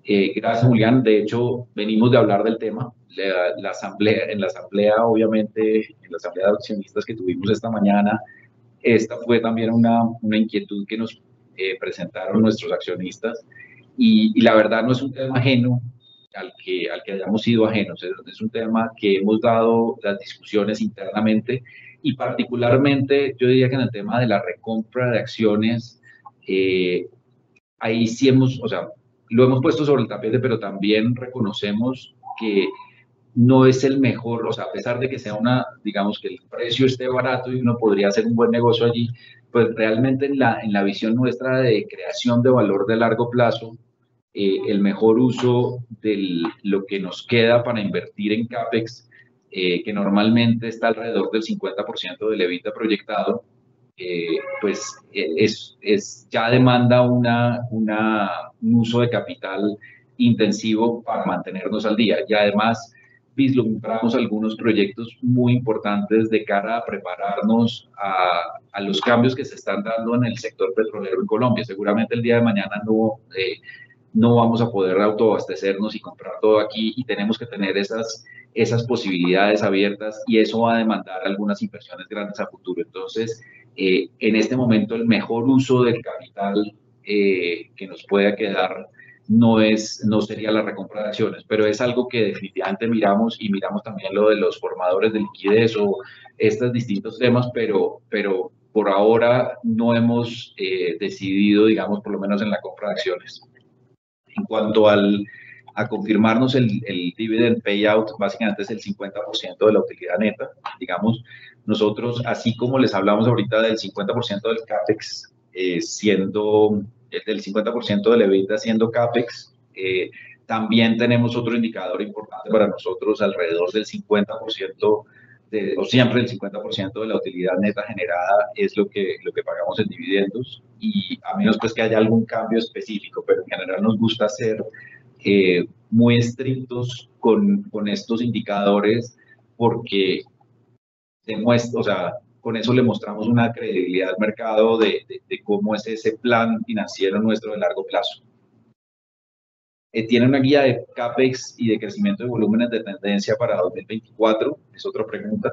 Gracias Julián, de hecho venimos de hablar del tema. En la asamblea, obviamente, en la asamblea de accionistas que tuvimos esta mañana, esta fue también una inquietud que nos presentaron nuestros accionistas y la verdad no es un tema ajeno al que hayamos sido ajenos, es un tema que hemos dado las discusiones internamente y particularmente yo diría que en el tema de la recompra de acciones, ahí sí o sea, lo hemos puesto sobre el tapete, pero también reconocemos que no es el mejor, o sea, a pesar de que sea digamos que el precio esté barato y uno podría hacer un buen negocio allí, pues realmente en la visión nuestra de creación de valor de largo plazo, el mejor uso de lo que nos queda para invertir en CAPEX, que normalmente está alrededor del 50% del EBITDA proyectado, pues ya demanda un uso de capital intensivo para mantenernos al día y además vislumbramos algunos proyectos muy importantes de cara a prepararnos a los cambios que se están dando en el sector petrolero en Colombia. Seguramente el día de mañana no vamos a poder autoabastecernos y comprar todo aquí y tenemos que tener esas posibilidades abiertas y eso va a demandar algunas inversiones grandes a futuro. Entonces, en este momento el mejor uso del capital que nos pueda quedar no sería la recompra de acciones, pero es algo que definitivamente miramos y miramos también lo de los formadores de liquidez o estos distintos temas, pero por ahora no hemos decidido, digamos, por lo menos en la compra de acciones. En cuanto a confirmarnos el dividend payout, básicamente es el 50% de la utilidad neta, digamos, nosotros, así como les hablamos ahorita del 50% del CAPEX, siendo del 50% del EBITDA siendo CAPEX, también tenemos otro indicador importante para nosotros, alrededor del 50%, o siempre el 50% de la utilidad neta generada es lo que pagamos en dividendos, y a menos pues que haya algún cambio específico, pero en general nos gusta ser muy estrictos con estos indicadores porque demuestra, o sea, con eso le mostramos una credibilidad al mercado de cómo es ese plan financiero nuestro de largo plazo. ¿Tiene una guía de CAPEX y de crecimiento de volúmenes de tendencia para 2024? Es otra pregunta.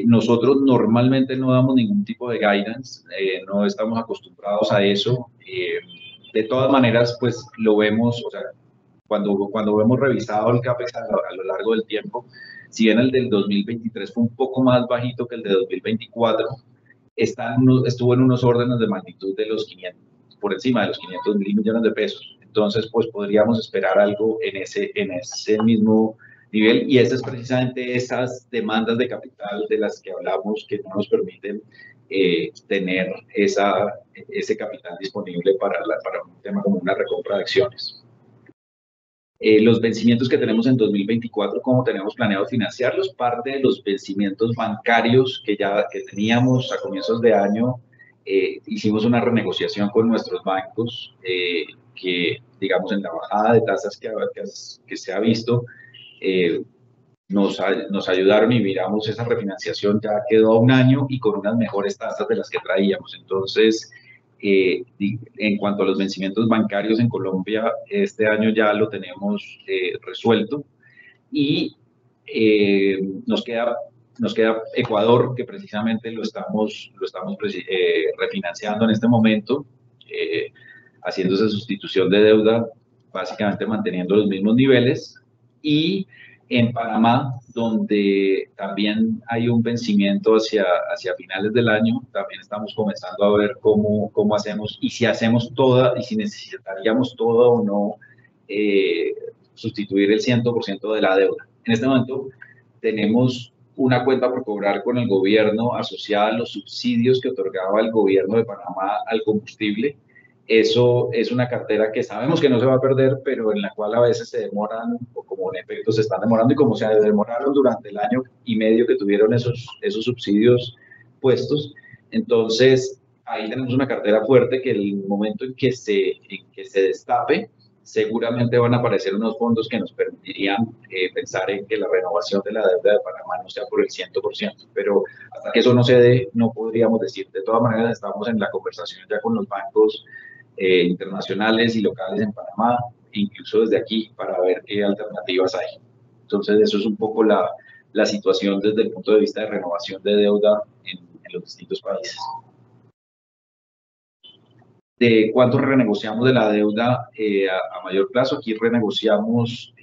Nosotros normalmente no damos ningún tipo de guidance, no estamos acostumbrados a eso. De todas maneras, pues lo vemos, o sea, cuando hemos revisado el CAPEX a lo largo del tiempo, si bien el del 2023 fue un poco más bajito que el de 2024, estuvo en unos órdenes de magnitud de los 500, por encima de los 500.000 millones de pesos. Entonces, pues podríamos esperar algo en ese mismo nivel, y es precisamente esas demandas de capital de las que hablamos que no nos permiten tener ese capital disponible para un tema como una recompra de acciones. Los vencimientos que tenemos en 2024, ¿cómo tenemos planeado financiarlos? Parte de los vencimientos bancarios que teníamos a comienzos de año, hicimos una renegociación con nuestros bancos que, digamos, en la bajada de tasas que se ha visto, nos ayudaron y miramos esa refinanciación, ya quedó a un año y con unas mejores tasas de las que traíamos. Entonces, en cuanto a los vencimientos bancarios en Colombia, este año ya lo tenemos resuelto y nos queda Ecuador, que precisamente lo estamos refinanciando en este momento, haciendo esa sustitución de deuda, básicamente manteniendo los mismos niveles, y En Panamá, donde también hay un vencimiento hacia finales del año, también estamos comenzando a ver cómo hacemos y si hacemos toda y si necesitaríamos toda o no sustituir el 100% de la deuda. En este momento tenemos una cuenta por cobrar con el gobierno asociada a los subsidios que otorgaba el gobierno de Panamá al combustible. Eso es una cartera que sabemos que no se va a perder, pero en la cual a veces se demoran, o como en efecto se están demorando, y como se demoraron durante el año y medio que tuvieron esos subsidios puestos. Entonces, ahí tenemos una cartera fuerte que el momento en que se destape, seguramente van a aparecer unos fondos que nos permitirían pensar en que la renovación de la deuda de Panamá no sea por el 100%, pero hasta que eso no se dé, no podríamos decir. De todas maneras, estamos en la conversación ya con los bancos internacionales y locales en Panamá, incluso desde aquí, para ver qué alternativas hay. Entonces, eso es un poco la situación desde el punto de vista de renovación de deuda en los distintos países. De cuánto renegociamos de la deuda a mayor plazo. Aquí renegociamos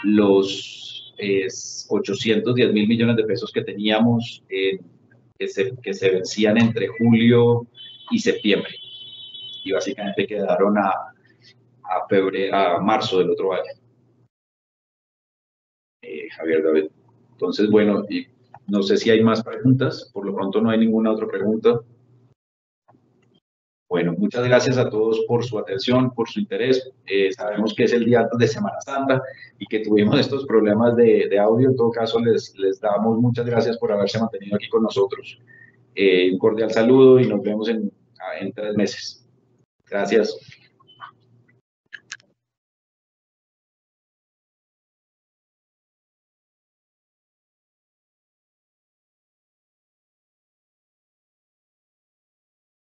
los 810 mil millones de pesos que teníamos que se vencían entre julio y septiembre y básicamente quedaron a marzo del otro año. Javier David. Entonces, bueno, y no sé si hay más preguntas. Por lo pronto no hay ninguna otra pregunta. Bueno, muchas gracias a todos por su atención, por su interés. Sabemos que es el día antes de Semana Santa y que tuvimos estos problemas de audio. En todo caso, les damos muchas gracias por haberse mantenido aquí con nosotros. Un cordial saludo y nos vemos en 3 meses. Gracias.